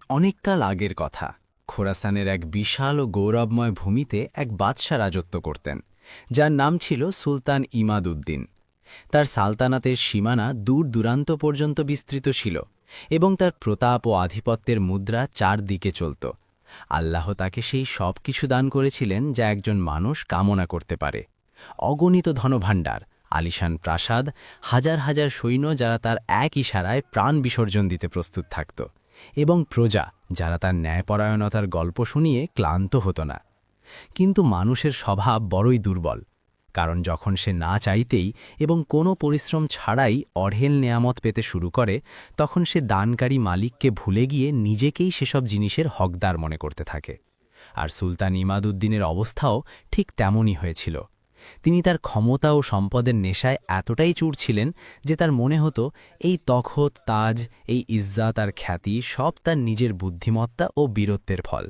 অনেককাল আগের কথা। খোরাসানের এক বিশাল ও গৌরবময় ভূমিতে এক বাদশা রাজত্ব করতেন, যার নাম ছিল সুলতান ইমাদ-উদ্দিন। তার সালতানাতের সীমানা দূর দূরান্ত পর্যন্ত বিস্তৃত ছিল এবং তার প্রতাপ ও আধিপত্যের মুদ্রা চারদিকে চলত। আল্লাহ তাকে সেই সব কিছু দান করেছিলেন যা একজন মানুষ কামনা করতে পারে। অগণিত ধনভাণ্ডার, আলিশান প্রাসাদ, হাজার হাজার সৈন্য যারা তার এক ইশারায় প্রাণ বিসর্জন দিতে প্রস্তুত থাকত, এবং প্রজা যারা তার ন্যায়পরায়ণতার গল্প শুনিয়ে ক্লান্ত হতো না। কিন্তু মানুষের স্বভাব বড়ই দুর্বল, কারণ যখন সে না চাইতেই এবং কোনো পরিশ্রম ছাড়াই অঢেল নেয়ামত পেতে শুরু করে, তখন সে দানকারী মালিককে ভুলে গিয়ে নিজেকেই সেসব জিনিসের হকদার মনে করতে থাকে। আর সুলতান ইমাদ-উদ্দিনের অবস্থাও ঠিক তেমনই হয়েছিল। তিনি তার ক্ষমতা ও সম্পদের নেশায় এতটাই চুর ছিলেন যে তার মনে হতো এই তখত, তাজ, এই ইজ্জাত আর খ্যাতি সব তার নিজের বুদ্ধিমত্তা ও বীরত্বের ফল।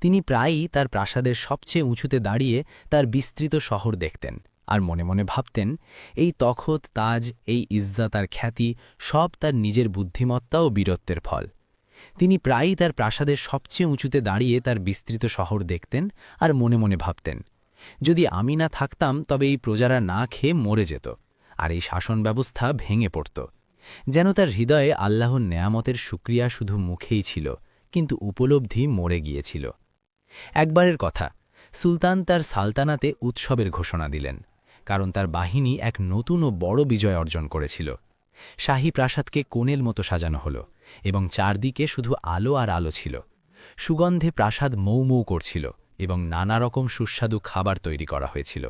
তিনি প্রায়ই তার প্রাসাদের সবচেয়ে উঁচুতে দাঁড়িয়ে তার বিস্তৃত শহর দেখতেন আর মনে মনে ভাবতেন, এই তখত, তাজ, এই ইজ্জাত আর খ্যাতি সব তার নিজের বুদ্ধিমত্তা ও বীরত্বের ফল। তিনি প্রায়ই তার প্রাসাদের সবচেয়ে উঁচুতে দাঁড়িয়ে তার বিস্তৃত শহর দেখতেন আর মনে মনে ভাবতেন, যদি আমি না থাকতাম তবে এই প্রজারা না খেয়ে মরে যেত আর এই শাসন ব্যবস্থা ভেঙে পড়ত। যেন তার হৃদয়ে আল্লাহর নেয়ামতের শুকরিয়া শুধু মুখেই ছিল, কিন্তু উপলব্ধি মরে গিয়েছিল। একবারের কথা, সুলতান তার সালতানাতে উৎসবের ঘোষণা দিলেন, কারণ তার বাহিনী এক নতুন ও বড় বিজয় অর্জন করেছিল। শাহী প্রাসাদকে কোণের মতো সাজানো হলো এবং চারদিকে শুধু আলো আর আলো ছিল। সুগন্ধে প্রাসাদ মৌ মৌ করছিল এবং নানা রকম সুস্বাদু খাবার তৈরি করা হয়েছিল।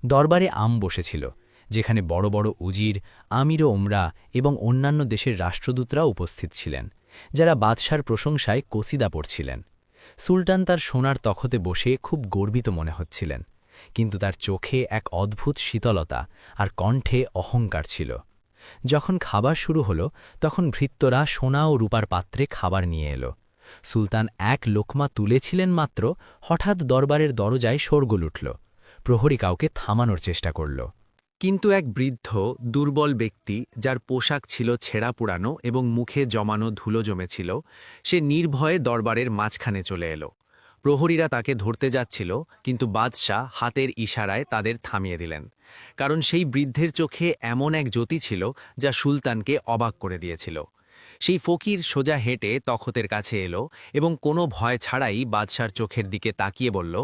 দরবারে বসেছিল, যেখানে বড় বড় উজির, আমির ও ওমরা এবং অন্যান্য দেশের রাষ্ট্রদূতরা উপস্থিত ছিলেন, যারা বাদশার প্রশংসায় কসিদা পড়ছিলেন। সুলতান তার সোনার তখতে বসে খুব গর্বিত মনে হচ্ছিলেন, কিন্তু তার চোখে এক অদ্ভুত শীতলতা আর কণ্ঠে অহংকার ছিল। যখন খাবার শুরু হলো, তখন ভৃত্যরা সোনা ও রূপার পাত্রে খাবার নিয়ে এলো। সুলতান এক লোকমা তুলেছিলেন মাত্র, হঠাৎ দরবারের দরজায় শোরগোল উঠল। প্রহরী কাউকে থামানোর চেষ্টা করল, কিন্তু এক বৃদ্ধ, দুর্বল ব্যক্তি, যার পোশাক ছিল ছেঁড়া পুরানো এবং মুখে জমানো ধুলো জমেছিল, সে নির্ভয়ে দরবারের মাঝখানে চলে এলো। প্রহরীরা তাকে ধরতে যাচ্ছিল, কিন্তু বাদশাহ হাতের ইশারায় তাদের থামিয়ে দিলেন, কারণ সেই বৃদ্ধের চোখে এমন এক জ্যোতি ছিল যা সুলতানকে অবাক করে দিয়েছিল। সেই ফকির সোজা হেঁটে তখতের কাছে এলো এবং কোনো ভয় ছাড়াই বাদশার চোখের দিকে তাকিয়ে বলল,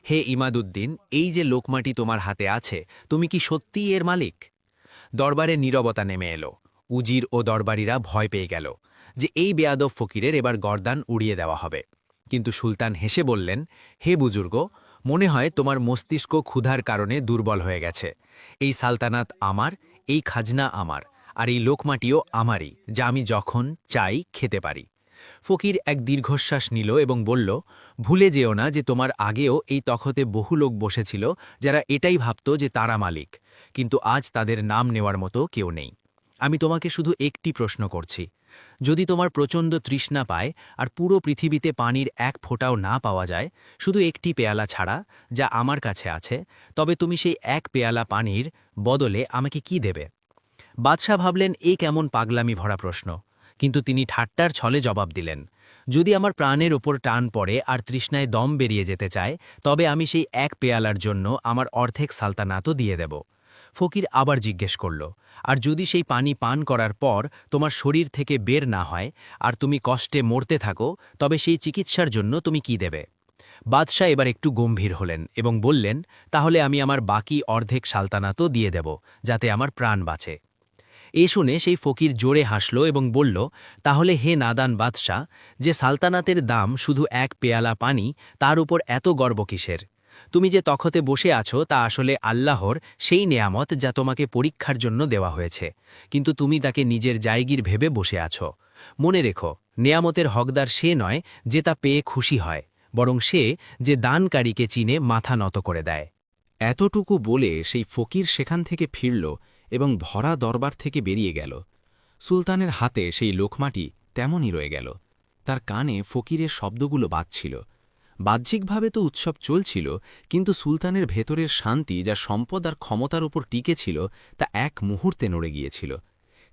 হে ইমাদ-উদ্দিন, এই যে লোকমাটি তোমার হাতে আছে, তুমি কি সত্যিই এর মালিক? দরবারে নীরবতা নেমে এলো। উজির ও দরবারীরা ভয় পেয়ে গেল যে এই বেয়াদব ফকিরের এবার গর্দান উড়িয়ে দেওয়া হবে। কিন্তু সুলতান হেসে বললেন, হে বুজুর্গ, মনে হয় তোমার মস্তিষ্ক ক্ষুধার কারণে দুর্বল হয়ে গেছে। এই সালতানাত আমার, এই খাজনা আমার, আর এই লোকমাটিও আমারই, যা আমি যখন চাই খেতে পারি। ফকির এক দীর্ঘশ্বাস নিল এবং বলল, ভুলে যেও না যে তোমার আগেও এই তখতে বহু লোক বসেছিল যারা এটাই ভাবত যে তারা মালিক, কিন্তু আজ তাদের নাম নেওয়ার মতো কেউ নেই। আমি তোমাকে শুধু একটি প্রশ্ন করছি, যদি তোমার প্রচণ্ড তৃষ্ণা পায় আর পুরো পৃথিবীতে পানির এক ফোঁটাও না পাওয়া যায়, শুধু একটি পেয়ালা ছাড়া, যা আমার কাছে আছে, তবে তুমি সেই এক পেয়ালা পানির বদলে আমাকে কি দেবে? বাদশাহ ভাবলেন, এই কেমন পাগলামি ভরা প্রশ্ন, কিন্তু তিনি ঠাট্টার ছলে জবাব দিলেন, যদি আমার প্রাণের ওপর টান পড়ে আর তৃষ্ণায় দম বেরিয়ে যেতে চায়, তবে আমি সেই এক পেয়ালার জন্য আমার অর্ধেক সালতানাতও দিয়ে দেব। ফকির আবার জিজ্ঞেস করল, আর যদি সেই পানি পান করার পর তোমার শরীর থেকে বের না হয় আর তুমি কষ্টে মরতে থাকো, তবে সেই চিকিৎসার জন্য তুমি কি দেবে? বাদশাহ এবার একটু গম্ভীর হলেন এবং বললেন, তাহলে আমি আমার বাকি অর্ধেক সালতানাতও দিয়ে দেব, যাতে আমার প্রাণ বাঁচে। এ শুনে সেই ফকির জোরে হাসল এবং বলল, তাহলে হে নাদান বাদশাহ, যে সালতানাতের দাম শুধু এক পেয়ালা পানি, তার উপর এত গর্ব কিসের? তুমি যে তখতে বসে আছো তা আসলে আল্লাহর সেই নেয়ামত যা তোমাকে পরীক্ষার জন্য দেওয়া হয়েছে, কিন্তু তুমি তাকে নিজের জায়গির ভেবে বসে আছো। মনে রেখো, নেয়ামতের হকদার সে নয় যে তা পেয়ে খুশি হয়, বরং সে যে দানকারীকে চিনে মাথা নত করে দেয়। এতটুকু বলে সেই ফকির সেখান থেকে ফিরল এবং ভরা দরবার থেকে বেরিয়ে গেল। সুলতানের হাতে সেই লোকমাটি তেমনই রয়ে গেল। তার কানে ফকিরের শব্দগুলো বাজছিল। বাহ্যিকভাবে তো উৎসব চলছিল, কিন্তু সুলতানের ভেতরের শান্তি, যা সম্পদ আর ক্ষমতার উপর টিকে ছিল, তা এক মুহূর্তে নড়ে গিয়েছিল।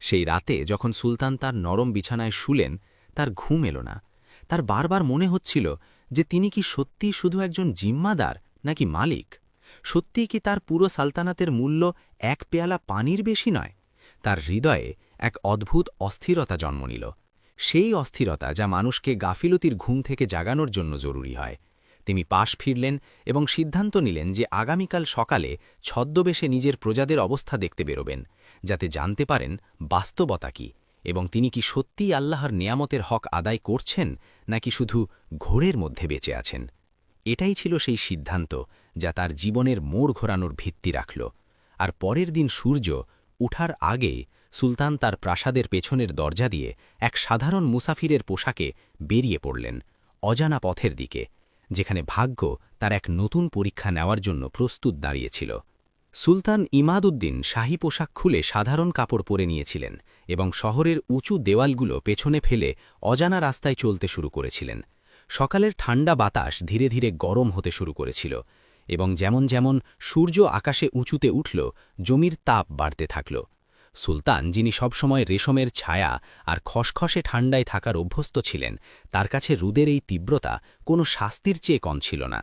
সেই রাতে যখন সুলতান তার নরম বিছানায় শুলেন, তার ঘুম এলো না। তার বারবার মনে হচ্ছিল যে তিনি কি সত্যিই শুধু একজন জিম্মাদার নাকি মালিক, সত্যিই কি তার পুরো সালতানাতের মূল্য এক পেয়ালা পানির বেশি নয়। তার হৃদয়ে এক অদ্ভুত অস্থিরতা জন্ম নিল, সেই অস্থিরতা যা মানুষকে গাফিলতির ঘুম থেকে জাগানোর জন্য জরুরি হয়। তিনি পাশ ফিরলেন এবং সিদ্ধান্ত নিলেন যে আগামীকাল সকালে ছদ্মবেশে নিজের প্রজাদের অবস্থা দেখতে বেরোবেন, যাতে জানতে পারেন বাস্তবতা কি এবং তিনি কি সত্যিই আল্লাহর নেয়ামতের হক আদায় করছেন নাকি শুধু ঘোরের মধ্যে বেঁচে আছেন। এটাই ছিল সেই সিদ্ধান্ত যা তার জীবনের মোড় ঘোরানোর ভিত্তি রাখল। আর পরের দিন সূর্য উঠার আগে সুলতান তার প্রাসাদের পেছনের দরজা দিয়ে এক সাধারণ মুসাফিরের পোশাকে বেরিয়ে পড়লেন অজানা পথের দিকে, যেখানে ভাগ্য তার এক নতুন পরীক্ষা নেওয়ার জন্য প্রস্তুত দাঁড়িয়েছিল। সুলতান ইমাদউদ্দিন শাহী পোশাক খুলে সাধারণ কাপড় পরে নিয়েছিলেন এবং শহরের উঁচু দেওয়ালগুলো পেছনে ফেলে অজানা রাস্তায় চলতে শুরু করেছিলেন। সকালের ঠান্ডা বাতাস ধীরে ধীরে গরম হতে শুরু করেছিল এবং যেমন যেমন সূর্য আকাশে উঁচুতে উঠল, জমির তাপ বাড়তে থাকল। সুলতান, যিনি সবসময় রেশমের ছায়া আর খসখসে ঠান্ডায় থাকার অভ্যস্ত ছিলেন, তার কাছে রোদের এই তীব্রতা কোনো শাস্তির চেয়ে কম ছিল না।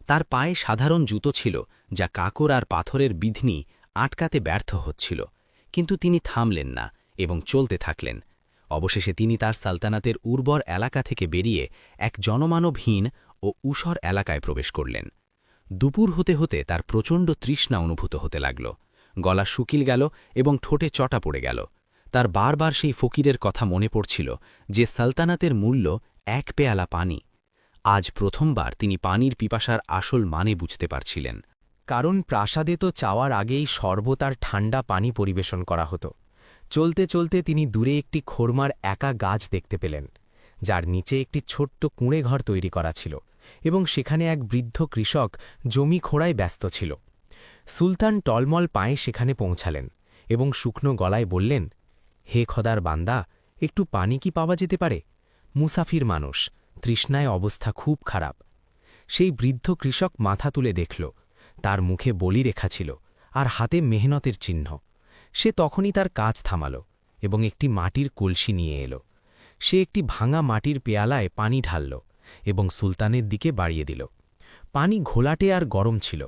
তার পায়ে সাধারণ জুতো ছিল যা কাকর আর পাথরের বিঘ্নি আটকাতে ব্যর্থ হচ্ছিল, কিন্তু তিনি থামলেন না এবং চলতে থাকলেন। অবশেষে তিনি তার সালতানাতের উর্বর এলাকা থেকে বেরিয়ে এক জনমানবহীন ও ঊষর এলাকায় প্রবেশ করলেন। দুপুর হতে হতে তার প্রচণ্ড তৃষ্ণা অনুভূত হতে লাগল, গলা শুকিল গেল এবং ঠোঁটে চটা পড়ে গেল। তার বারবার সেই ফকিরের কথা মনে পড়ছিল যে সালতানাতের মূল্য এক পেয়ালা পানি। আজ প্রথমবার তিনি পানির পিপাসার আসল মানে বুঝতে পারছিলেন। কারণ প্রাসাদে তো চাওয়ার আগেই শরবত আর ঠান্ডা পানি পরিবেশন করা হতো। চলতে চলতে তিনি দূরে একটি খোরমার একা গাছ দেখতে পেলেন, যার নিচে একটি ছোট্ট কুঁড়ে ঘর তৈরি করা ছিল এবং সেখানে এক বৃদ্ধ কৃষক জমি খোঁড়ায় ব্যস্ত ছিল। সুলতান টলমল পায়ে সেখানে পৌঁছালেন এবং শুকনো গলায় বললেন, হে খোদার বান্দা, একটু পানি কি পাওয়া যেতে পারে? মুসাফির মানুষ, তৃষ্ণায় অবস্থা খুব খারাপ। সেই বৃদ্ধ কৃষক মাথা তুলে দেখল, তার মুখে বলি রেখা ছিল আর হাতে মেহনতের চিহ্ন। সে তখনই তার কাজ থামাল এবং একটি মাটির কলসি নিয়ে এলো। সে একটি ভাঙা মাটির পেয়ালায় পানি ঢালল এবং সুলতানের দিকে বাড়িয়ে দিল। পানি ঘোলাটে আর গরম ছিল,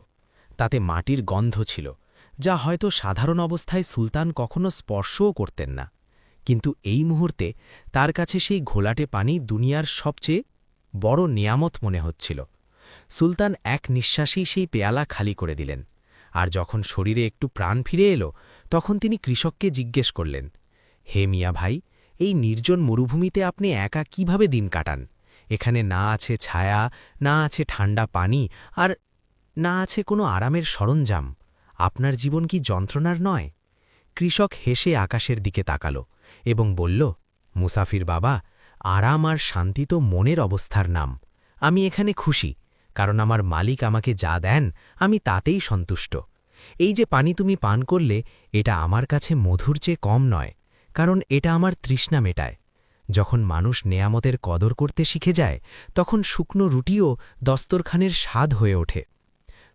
তাতে মাটির গন্ধ ছিল, যা হয়তো সাধারণ অবস্থায় সুলতান কখনো স্পর্শও করতেন না। কিন্তু এই মুহূর্তে তার কাছে সেই ঘোলাটে পানি দুনিয়ার সবচেয়ে বড় নিয়ামত মনে হচ্ছিল। সুলতান এক নিঃশ্বাসেই সেই পেয়ালা খালি করে দিলেন, আর যখন শরীরে একটু প্রাণ ফিরে এলো, তখন তিনি কৃষককে জিজ্ঞেস করলেন, হে মিয়া ভাই, এই নির্জন মরুভূমিতে আপনি একা কিভাবে দিন কাটান? এখানে না আছে ছায়া, না আছে ঠান্ডা পানি, আর না আছে কোনো আরামের সরঞ্জাম। আপনার জীবন কি যন্ত্রণার নয়? কৃষক হেসে আকাশের দিকে তাকাল এবং বলল, মুসাফির বাবা, আরাম আর শান্তি তো মনের অবস্থার নাম। আমি এখানে খুশি, কারণ আমার মালিক আমাকে যা দেন আমি তাতেই সন্তুষ্ট। এই যে পানি তুমি পান করলে, এটা আমার কাছে মধুর চেয়ে কম নয়, কারণ এটা আমার তৃষ্ণা মেটায়। যখন মানুষ নেয়ামতের কদর করতে শিখে যায়, তখন শুকনো রুটিও দস্তরখানের স্বাদ হয়ে ওঠে।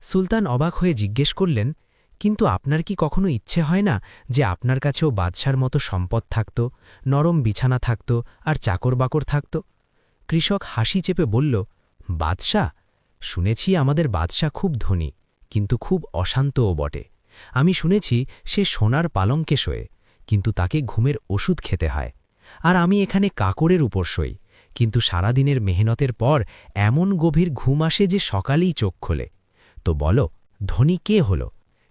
সুলতান অবাক হয়ে জিজ্ঞেস করলেন, কিন্তু আপনার কি কখনো ইচ্ছে হয় না যে আপনার কাছেও বাদশার মতো সম্পদ থাকত, নরম বিছানা থাকত আর চাকর বাকর থাকত? কৃষক হাসি চেপে বলল, বাদশা? শুনেছি আমাদের বাদশা খুব ধনী, কিন্তু খুব অশান্তও বটে। আমি শুনেছি সে সোনার পালঙ্কে শোয়ে, কিন্তু তাকে ঘুমের ওষুধ খেতে হয়। আর আমি এখানে কাকরের উপর শোই, কিন্তু সারাদিনের মেহনতের পর এমন গভীর ঘুম আসে যে সকালেই চোখ খোলে। তো বলো, ধনী কে হল?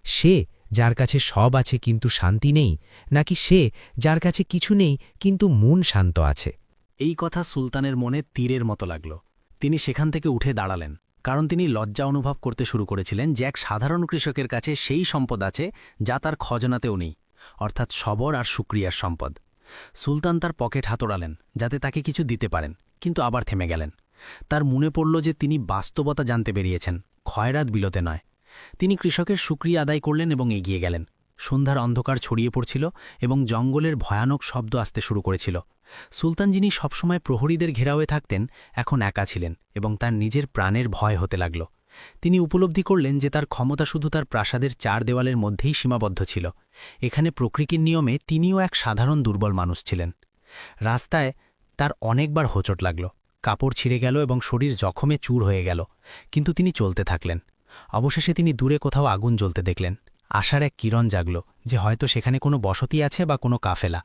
সে যার কাছে সব আছে কিন্তু শান্তি নেই, নাকি সে যার কাছে কিছু নেই কিন্তু মন শান্ত আছে? এই কথা সুলতানের মনে তীরের মতো লাগল। তিনি সেখান থেকে উঠে দাঁড়ালেন, কারণ তিনি লজ্জা অনুভব করতে শুরু করেছিলেন যে এক সাধারণ কৃষকের কাছে সেই সম্পদ আছে যা তার খজনাতেও নেই, অর্থাৎ সবর আর শুকরিয়ার সম্পদ। সুলতান তার পকেট হাতড়ালেন যাতে তাকে কিছু দিতে পারেন, কিন্তু আবার থেমে গেলেন। তার মনে পড়ল যে তিনি বাস্তবতা জানতে বেরিয়েছেন, খয়রাত বিলোতে নয়। তিনি কৃষকের শুকরিয়া আদায় করলেন এবং এগিয়ে গেলেন। সন্ধ্যার অন্ধকার ছড়িয়ে পড়ছিল এবং জঙ্গলের ভয়ানক শব্দ আসতে শুরু করেছিল। সুলতান, যিনি সবসময় প্রহরীদের ঘেরাওয়ে থাকতেন, এখন একা ছিলেন এবং তার নিজের প্রাণের ভয় হতে লাগল। তিনি উপলব্ধি করলেন যে তার ক্ষমতা শুধু তার প্রাসাদের 4 দেওয়ালের মধ্যেই সীমাবদ্ধ ছিল। এখানে প্রকৃতির নিয়মে তিনিও এক সাধারণ দুর্বল মানুষ ছিলেন। রাস্তায় তার অনেকবার হোঁচট লাগল, কাপড় ছিঁড়ে গেল এবং শরীর জখমে চূর হয়ে গেল, কিন্তু তিনি চলতে থাকলেন। অবশেষে তিনি দূরে কোথাও আগুন জ্বলতে দেখলেন। আশার এক কিরণ জাগল যে হয়তো সেখানে কোনো বসতি আছে বা কোনো কাফেলা।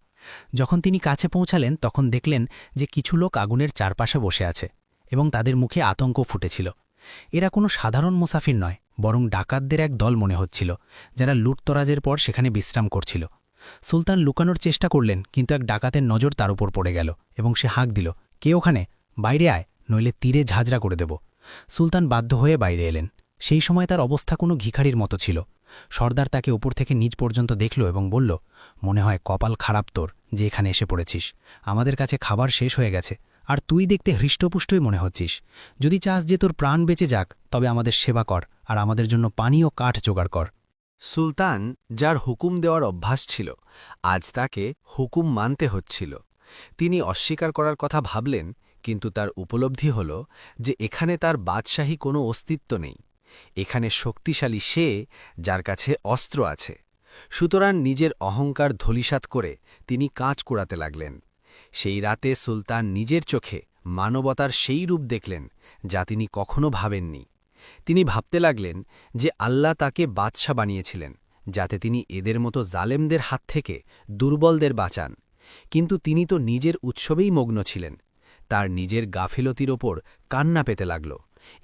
যখন তিনি কাছে পৌঁছালেন তখন দেখলেন যে কিছু লোক আগুনের চারপাশে বসে আছে এবং তাদের মুখে আতঙ্ক ফুটেছিল। এরা কোনো সাধারণ মুসাফির নয়, বরং ডাকাতদের এক দল মনে হচ্ছিল, যারা লুটতরাজের পর সেখানে বিশ্রাম করছিল। সুলতান লুকানোর চেষ্টা করলেন, কিন্তু এক ডাকাতের নজর তার উপর পড়ে গেল এবং সে হাঁক দিল, কে ওখানে? বাইরে আয়, নইলে তীরে ঝাঁঝরা করে দেব। সুলতান বাধ্য হয়ে বাইরে এলেন। সেই সময় তার অবস্থা কোনো ভিখারির মতো ছিল। সর্দার তাকে উপর থেকে নিচ পর্যন্ত দেখল এবং বলল, মনে হয় কপাল খারাপ তোর যে এখানে এসে পড়েছিস। আমাদের কাছে খাবার শেষ হয়ে গেছে, আর তুই দেখতে হৃষ্টপুষ্টই মনে হচ্ছিস। যদি চাস যে তোর প্রাণ বেঁচে যাক, তবে আমাদের সেবা কর আর আমাদের জন্য পানি ও কাঠ জোগাড় কর। সুলতান, যার হুকুম দেওয়ার অভ্যাস ছিল, আজ তাকে হুকুম মানতে হচ্ছিল। তিনি অস্বীকার করার কথা ভাবলেন, কিন্তু তার উপলব্ধি হল যে এখানে তার বাদশাহী কোনো অস্তিত্ব নেই। এখানে শক্তিশালী সে, যার কাছে অস্ত্র আছে। সুতরাং নিজের অহংকার ধূলিসাৎ করে তিনি কাজ কুড়াতে লাগলেন। সেই রাতে সুলতান নিজের চোখে মানবতার সেই রূপ দেখলেন যা তিনি কখনো ভাবেননি। তিনি ভাবতে লাগলেন যে আল্লাহ তাকে বাদশা বানিয়েছিলেন যাতে তিনি এদের মতো জালেমদের হাত থেকে দুর্বলদের বাঁচান। কিন্তু তিনি তো নিজের উৎসবেই মগ্ন ছিলেন। তার নিজের গাফিলতির ওপর কান্না পেতে লাগল,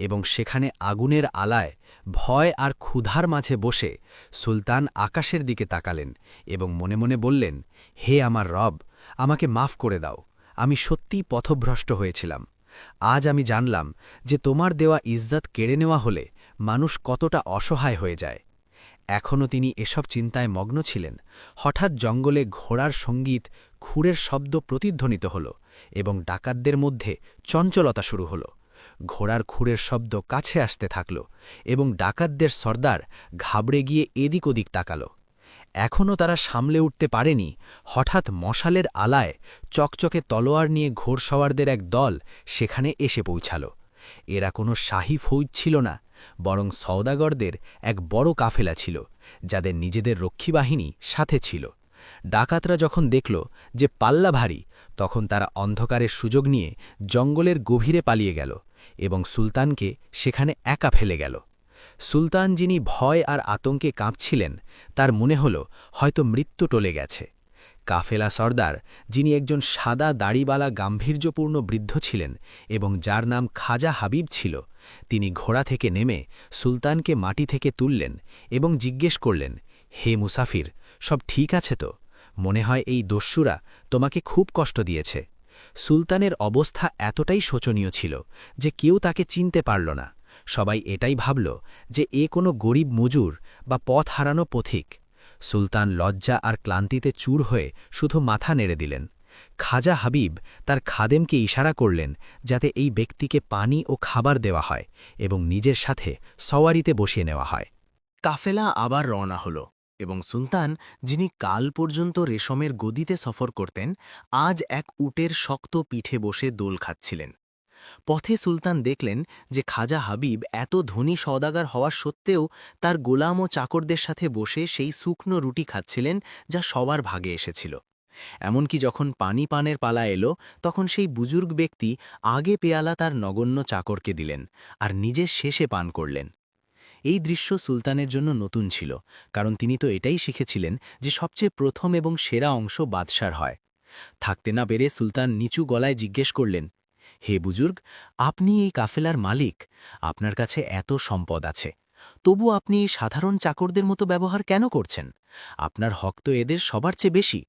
এবং সেখানে আগুনের আলায় ভয় আর ক্ষুধার মাঝে বসে সুলতান আকাশের দিকে তাকালেন এবং মনে মনে বললেন, হে আমার রব, আমাকে মাফ করে দাও। আমি সত্যিই পথভ্রষ্ট হয়েছিলাম। আজ আমি জানলাম যে তোমার দেওয়া ইজ্জত কেড়ে নেওয়া হলে মানুষ কতটা অসহায় হয়ে যায়। এখনও তিনি এসব চিন্তায় মগ্ন ছিলেন, হঠাৎ জঙ্গলে ঘোড়ার সঙ্গীত, খুরের শব্দ প্রতিধ্বনিত হল এবং ডাকাতদের মধ্যে চঞ্চলতা শুরু হল। ঘোড়ার খুরের শব্দ কাছে আসতে থাকল এবং ডাকাতদের সর্দার ঘাবড়ে গিয়ে এদিক ওদিক তাকাল। এখনও তারা সামলে উঠতে পারেনি, হঠাৎ মশালের আলায় চকচকে তলোয়ার নিয়ে ঘোড়সওয়ারদের এক দল সেখানে এসে পৌঁছাল। এরা কোনো শাহী ফৌজ ছিল না, বরং সওদাগরদের এক বড় কাফেলা ছিল, যাদের নিজেদের রক্ষীবাহিনী সাথে ছিল। ডাকাতরা যখন দেখল যে পাল্লা ভারী, তখন তারা অন্ধকারের সুযোগ নিয়ে জঙ্গলের গভীরে পালিয়ে গেল এবং সুলতানকে সেখানে একা ফেলে গেল। সুলতান, যিনি ভয় আর আতঙ্কে কাঁপছিলেন, তার মনে হল হয়তো মৃত্যু টলে গেছে। কাফেলা সর্দার, যিনি একজন সাদা দাড়িওয়ালা গাম্ভীর্যপূর্ণ বৃদ্ধ ছিলেন এবং যার নাম খাজা হাবিব ছিল, তিনি ঘোড়া থেকে নেমে সুলতানকে মাটি থেকে তুললেন এবং জিজ্ঞেস করলেন, হে মুসাফির, সব ঠিক আছে তো? মনে হয় এই দস্যুরা তোমাকে খুব কষ্ট দিয়েছে। সুলতানের অবস্থা এতটাই শোচনীয় ছিল যে কেউ তাকে চিনতে পারল না। সবাই এটাই ভাবল যে এ কোনো গরিব মজুর বা পথ হারানো পথিক। সুলতান লজ্জা আর ক্লান্তিতে চূর হয়ে শুধু মাথা নেড়ে দিলেন। খাজা হাবিব তার খাদেমকে ইশারা করলেন যাতে এই ব্যক্তিকে পানি ও খাবার দেওয়া হয় এবং নিজের সাথে সওয়ারিতে বসিয়ে নেওয়া হয়। কাফেলা আবার রওনা হল এবং সুলতান, যিনি কাল পর্যন্ত রেশমের গদিতে সফর করতেন, আজ এক উটের শক্ত পিঠে বসে দোল খাচ্ছিলেন। পথে সুলতান দেখলেন যে খাজা হাবিব এত ধনী সওদাগার হওয়া সত্ত্বেও তার গোলাম ও চাকরদের সাথে বসে সেই শুকনো রুটি খাচ্ছিলেন যা সবার ভাগে এসেছিল। এমনকি যখন পানি পানের পালা এলো, তখন সেই বুজুর্গ ব্যক্তি আগে পেয়ালা তার নগণ্য চাকরকে দিলেন আর নিজে শেষে পান করলেন। এই দৃশ্য সুলতানের জন্য নতুন ছিল, কারণ তিনি তো এটাই শিখেছিলেন যে সবচেয়ে প্রথম এবং সেরা অংশ বাদশার হয়। থাকতে না পেরে সুলতান নিচু গলায় জিজ্ঞেস করলেন, হে বুজুর্গ, আপনি এই কাফেলার মালিক, আপনার কাছে এত সম্পদ আছে, তবু আপনি এই সাধারণ চাকরদের মতো ব্যবহার কেন করছেন? আপনার হক তো এদের সবার চেয়ে বেশি।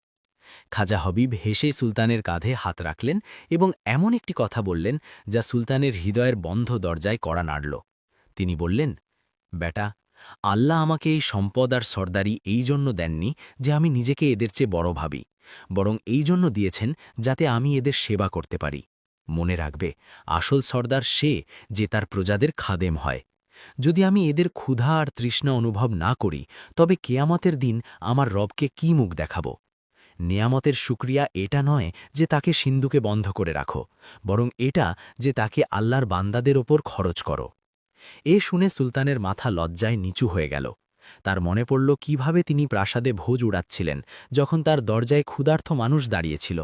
খাজা হাবিব হেসে সুলতানের কাঁধে হাত রাখলেন এবং এমন একটি কথা বললেন যা সুলতানের হৃদয়ের বন্ধ দরজায় কড়া নাড়ল। তিনি বললেন, বেটা, আল্লাহ আমাকে এই সম্পদ আর সর্দারি এই জন্য দেননি যে আমি নিজেকে এদের চেয়ে বড় ভাবি, বরং এই জন্য দিয়েছেন যাতে আমি এদের সেবা করতে পারি। মনে রাখবে, আসল সর্দার সে যে তার প্রজাদের খাদেম হয়। যদি আমি এদের ক্ষুধা আর তৃষ্ণা অনুভব না করি, তবে কেয়ামতের দিন আমার রবকে কি মুখ দেখাব? নেয়ামতের শুকরিয়া এটা নয় যে তাকে সিন্ধুকে বন্ধ করে রাখো, বরং এটা যে তাকে আল্লাহর বান্দাদের ওপর খরচ করো। এ শুনে সুলতানের মাথা লজ্জায় নিচু হয়ে গেল। তার মনে পড়ল কিভাবে তিনি প্রাসাদে ভোজ উড়াচ্ছিলেন যখন তার দরজায় ক্ষুধার্ত মানুষ দাঁড়িয়েছিল।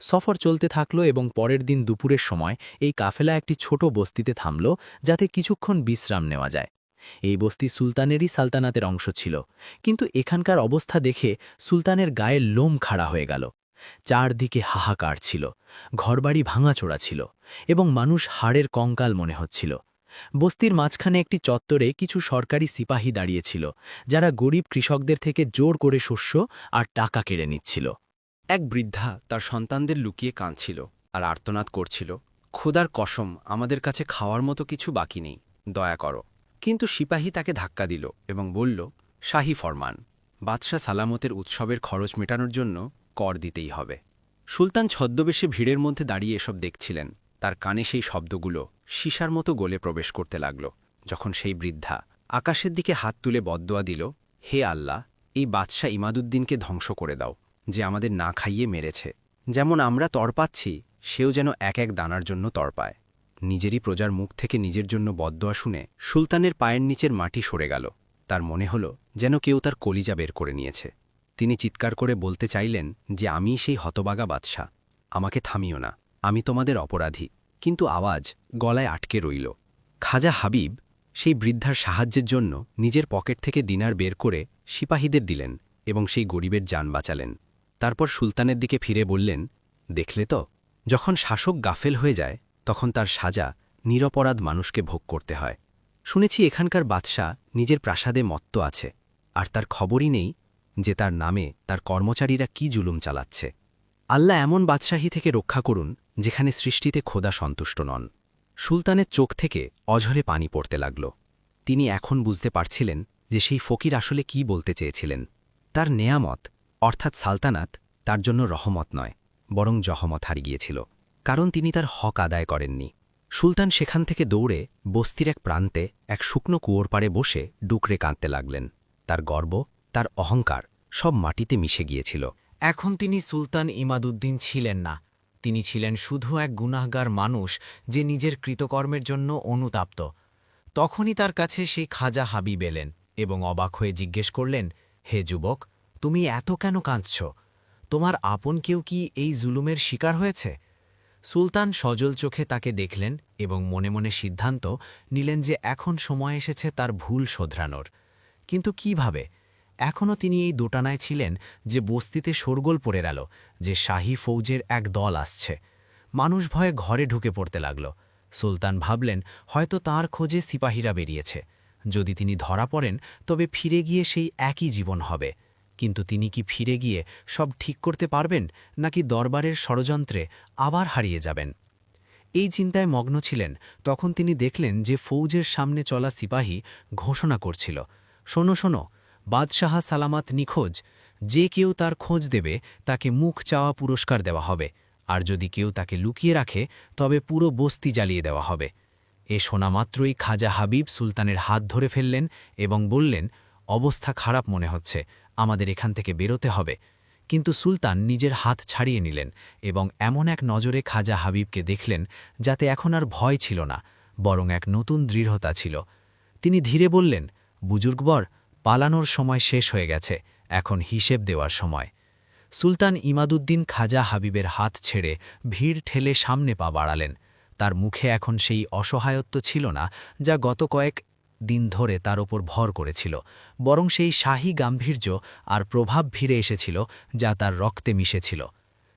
সফর চলতে থাকল এবং পরের দিন দুপুরের সময় এই কাফেলা একটি ছোট বস্তিতে থামল, যাতে কিছুক্ষণ বিশ্রাম নেওয়া যায়। এই বস্তি সুলতানেরই সালতানাতের অংশ ছিল, কিন্তু এখানকার অবস্থা দেখে সুলতানের গায়ের লোম খাড়া হয়ে গেল। চারদিকে হাহাকার ছিল, ঘরবাড়ি ভাঙাচোরা ছিল এবং মানুষ হাড়ের কঙ্কাল মনে হচ্ছিল। বস্তির মাঝখানে একটি চত্বরে কিছু সরকারি সিপাহী দাঁড়িয়েছিল, যারা গরিব কৃষকদের থেকে জোর করে শস্য আর টাকা কেড়ে নিচ্ছিল। এক বৃদ্ধা তার সন্তানদের লুকিয়ে কাঁদছিল আর আর্তনাদ করছিল, খোদার কসম, আমাদের কাছে খাওয়ার মতো কিছু বাকি নেই, দয়া করো। কিন্তু সিপাহী তাকে ধাক্কা দিল এবং বলল, শাহী ফরমান, বাদশাহ সালামতের উৎসবের খরচ মেটানোর জন্য কর দিতেই হবে। সুলতান ছদ্মবেশে ভিড়ের মধ্যে দাঁড়িয়ে এসব দেখছিলেন। তার কানে সেই শব্দগুলো সীসার মতো গলে প্রবেশ করতে লাগল, যখন সেই বৃদ্ধা আকাশের দিকে হাত তুলে বদদোয়া দিল, হে আল্লাহ, এই বাদশাহ ইমাদুদ্দিনকে ধ্বংস করে দাও, যে আমাদের না খাইয়ে মেরেছে। যেমন আমরা তড়পাচ্ছি, সেও যেন এক এক দানার জন্য তড়পায়। নিজেরই প্রজার মুখ থেকে নিজের জন্য বদদোয়া শুনে সুলতানের পায়ের নিচের মাটি সরে গেল। তার মনে হল যেন কেউ তার কলিজা বের করে নিয়েছে। তিনি চিৎকার করে বলতে চাইলেন যে আমি সেই হতবাগা বাদশা, আমাকে থামিও না, আমি তোমাদের অপরাধী। কিন্তু আওয়াজ গলায় আটকে রইল। খাজা হাবিব সেই বৃদ্ধার সাহায্যের জন্য নিজের পকেট থেকে দিনার বের করে সিপাহীদের দিলেন এবং সেই গরিবের জান বাঁচালেন। তারপর সুলতানের দিকে ফিরে বললেন, দেখলে তো, যখন শাসক গাফেল হয়ে যায় তখন তার সাজা নিরপরাধ মানুষকে ভোগ করতে হয়। শুনেছি এখানকার বাদশা নিজের প্রাসাদে মত্ত আছে, আর তার খবরই নেই যে তার নামে তার কর্মচারীরা কি জুলুম চালাচ্ছে। আল্লাহ এমন বাদশাহী থেকে রক্ষা করুন যেখানে সৃষ্টিতে খোদা সন্তুষ্ট নন। সুলতানের চোখ থেকে অঝরে পানি পড়তে লাগল। তিনি এখন বুঝতে পারছিলেন যে সেই ফকির আসলে কি বলতে চেয়েছিলেন। তার নেয়ামত অর্থাৎ সালতানাত তার জন্য রহমত নয়, বরং জহমত হারিয়ে গিয়েছিল, কারণ তিনি তার হক আদায় করেননি। সুলতান সেখান থেকে দৌড়ে বস্তির এক প্রান্তে এক শুকনো কুয়োর পাড়ে বসে ডুকরে কাঁদতে লাগলেন। তার গর্ব, তার অহংকার সব মাটিতে মিশে গিয়েছিল। এখন তিনি সুলতান ইমাদুদ্দিন ছিলেন না, তিনি ছিলেন শুধু এক গুনাহগার মানুষ যে নিজের কৃতকর্মের জন্য অনুতাপ্ত। তখনই তার কাছে সেই খাজা হাবিব এলেন এবং অবাক হয়ে জিজ্ঞেস করলেন, হে যুবক, তুমি এত কেন কাঁদছ? তোমার আপন কেউ কি এই জুলুমের শিকার হয়েছে? সুলতান সজল চোখে তাকে দেখলেন এবং মনে মনে সিদ্ধান্ত নিলেন যে এখন সময় এসেছে তার ভুল শোধরানোর। কিন্তু কিভাবে? এখনও তিনি এই দোটানায় ছিলেন যে বস্তিতে শোরগোল পড়ে গেল, যে শাহী ফৌজের এক দল আসছে। মানুষ ভয়ে ঘরে ঢুকে পড়তে লাগল। সুলতান ভাবলেন হয়তো তাঁর খোঁজে সিপাহীরা বেরিয়েছে। যদি তিনি ধরা পড়েন তবে ফিরে গিয়ে সেই একই জীবন হবে। কিন্তু তিনি কি ফিরে গিয়ে সব ঠিক করতে পারবেন, নাকি দরবারের ষড়যন্ত্রে আবার হারিয়ে যাবেন? এই চিন্তায় মগ্ন ছিলেন তখন তিনি দেখলেন যে ফৌজের সামনে চলা সিপাহী ঘোষণা করছিল, শোনো শোনো, বাদশাহ সালামাত নিখোঁজ, যে কেউ তার খোঁজ দেবে তাকে মুখ চাওয়া পুরস্কার দেওয়া হবে, আর যদি কেউ তাকে লুকিয়ে রাখে তবে পুরো বস্তি জ্বালিয়ে দেওয়া হবে। এ শোনা মাত্রই খাজা হাবিব সুলতানের হাত ধরে ফেললেন এবং বললেন, অবস্থা খারাপ মনে হচ্ছে, আমাদের এখান থেকে বেরোতে হবে। কিন্তু সুলতান নিজের হাত ছাড়িয়ে নিলেন এবং এমন এক নজরে খাজা হাবিবকে দেখলেন যাতে এখন আর ভয় ছিল না, বরং এক নতুন দৃঢ়তা ছিল। তিনি ধীরে বললেন, বুজুর্গবর, পালানোর সময় শেষ হয়ে গেছে, এখন হিসেব দেওয়ার সময়। সুলতান ইমাদুদ্দিন খাজা হাবিবের হাত ছেড়ে ভিড় ঠেলে সামনে পা বাড়ালেন। তার মুখে এখন সেই অসহায়ত্ব ছিল না যা গত কয়েক দিন ধরে তার ওপর ভর করেছিল, বরং সেই শাহী গাম্ভীর্য আর প্রভাব ভিড়ে এসেছিল যা তার রক্তে মিশেছিল।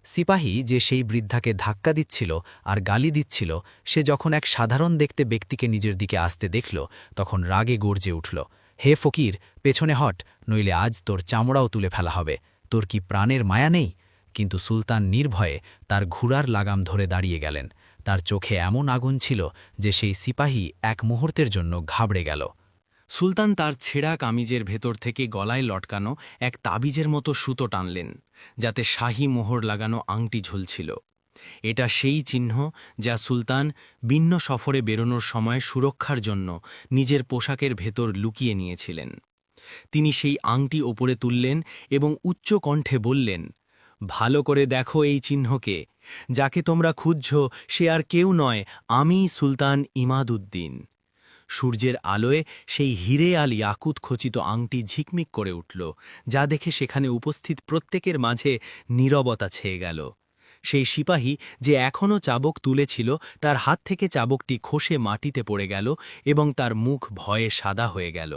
সিপাহী যে সেই বৃদ্ধাকে ধাক্কা দিচ্ছিল আর গালি দিচ্ছিল, সে যখন এক সাধারণ দেখতে ব্যক্তিকে নিজের দিকে আসতে দেখল তখন রাগে গর্জে উঠল, হে ফকির, পেছনে হট, নইলে আজ তোর চামড়াও তুলে ফেলা হবে, তোর কি প্রাণের মায়া নেই? কিন্তু সুলতান নির্ভয়ে তার ঘোড়ার লাগাম ধরে দাঁড়িয়ে গেলেন। তার চোখে এমন আগুন ছিল যে সেই সিপাহী এক মুহূর্তের জন্য ঘাবড়ে গেল। সুলতান তার ছেঁড়া কামিজের ভেতর থেকে গলায় লটকানো এক তাবিজের মতো সুতো টানলেন, যাতে শাহী মোহর লাগানো আংটি ঝুলছিল। এটা সেই চিহ্ন যা সুলতান ভিন্ন সফরে বেরোনোর সময় সুরক্ষার জন্য নিজের পোশাকের ভেতর লুকিয়ে নিয়েছিলেন। তিনি সেই আংটি ওপরে তুললেন এবং উচ্চ কণ্ঠে বললেন, ভালো করে দেখো এই চিহ্নকে, যাকে তোমরা খুঁজছ সে আর কেউ নয়, আমি সুলতান ইমাদুদ্দিন। সূর্যের আলোয় সেই হিরে আল ইয়াকুত খচিত আংটি ঝিকমিক করে উঠল, যা দেখে সেখানে উপস্থিত প্রত্যেকের মাঝে নীরবতা ছেয়ে গেল। সেই সিপাহী যে এখনও চাবুক তুলেছিল তার হাত থেকে চাবুকটি খসে মাটিতে পড়ে গেল এবং তার মুখ ভয়ে সাদা হয়ে গেল।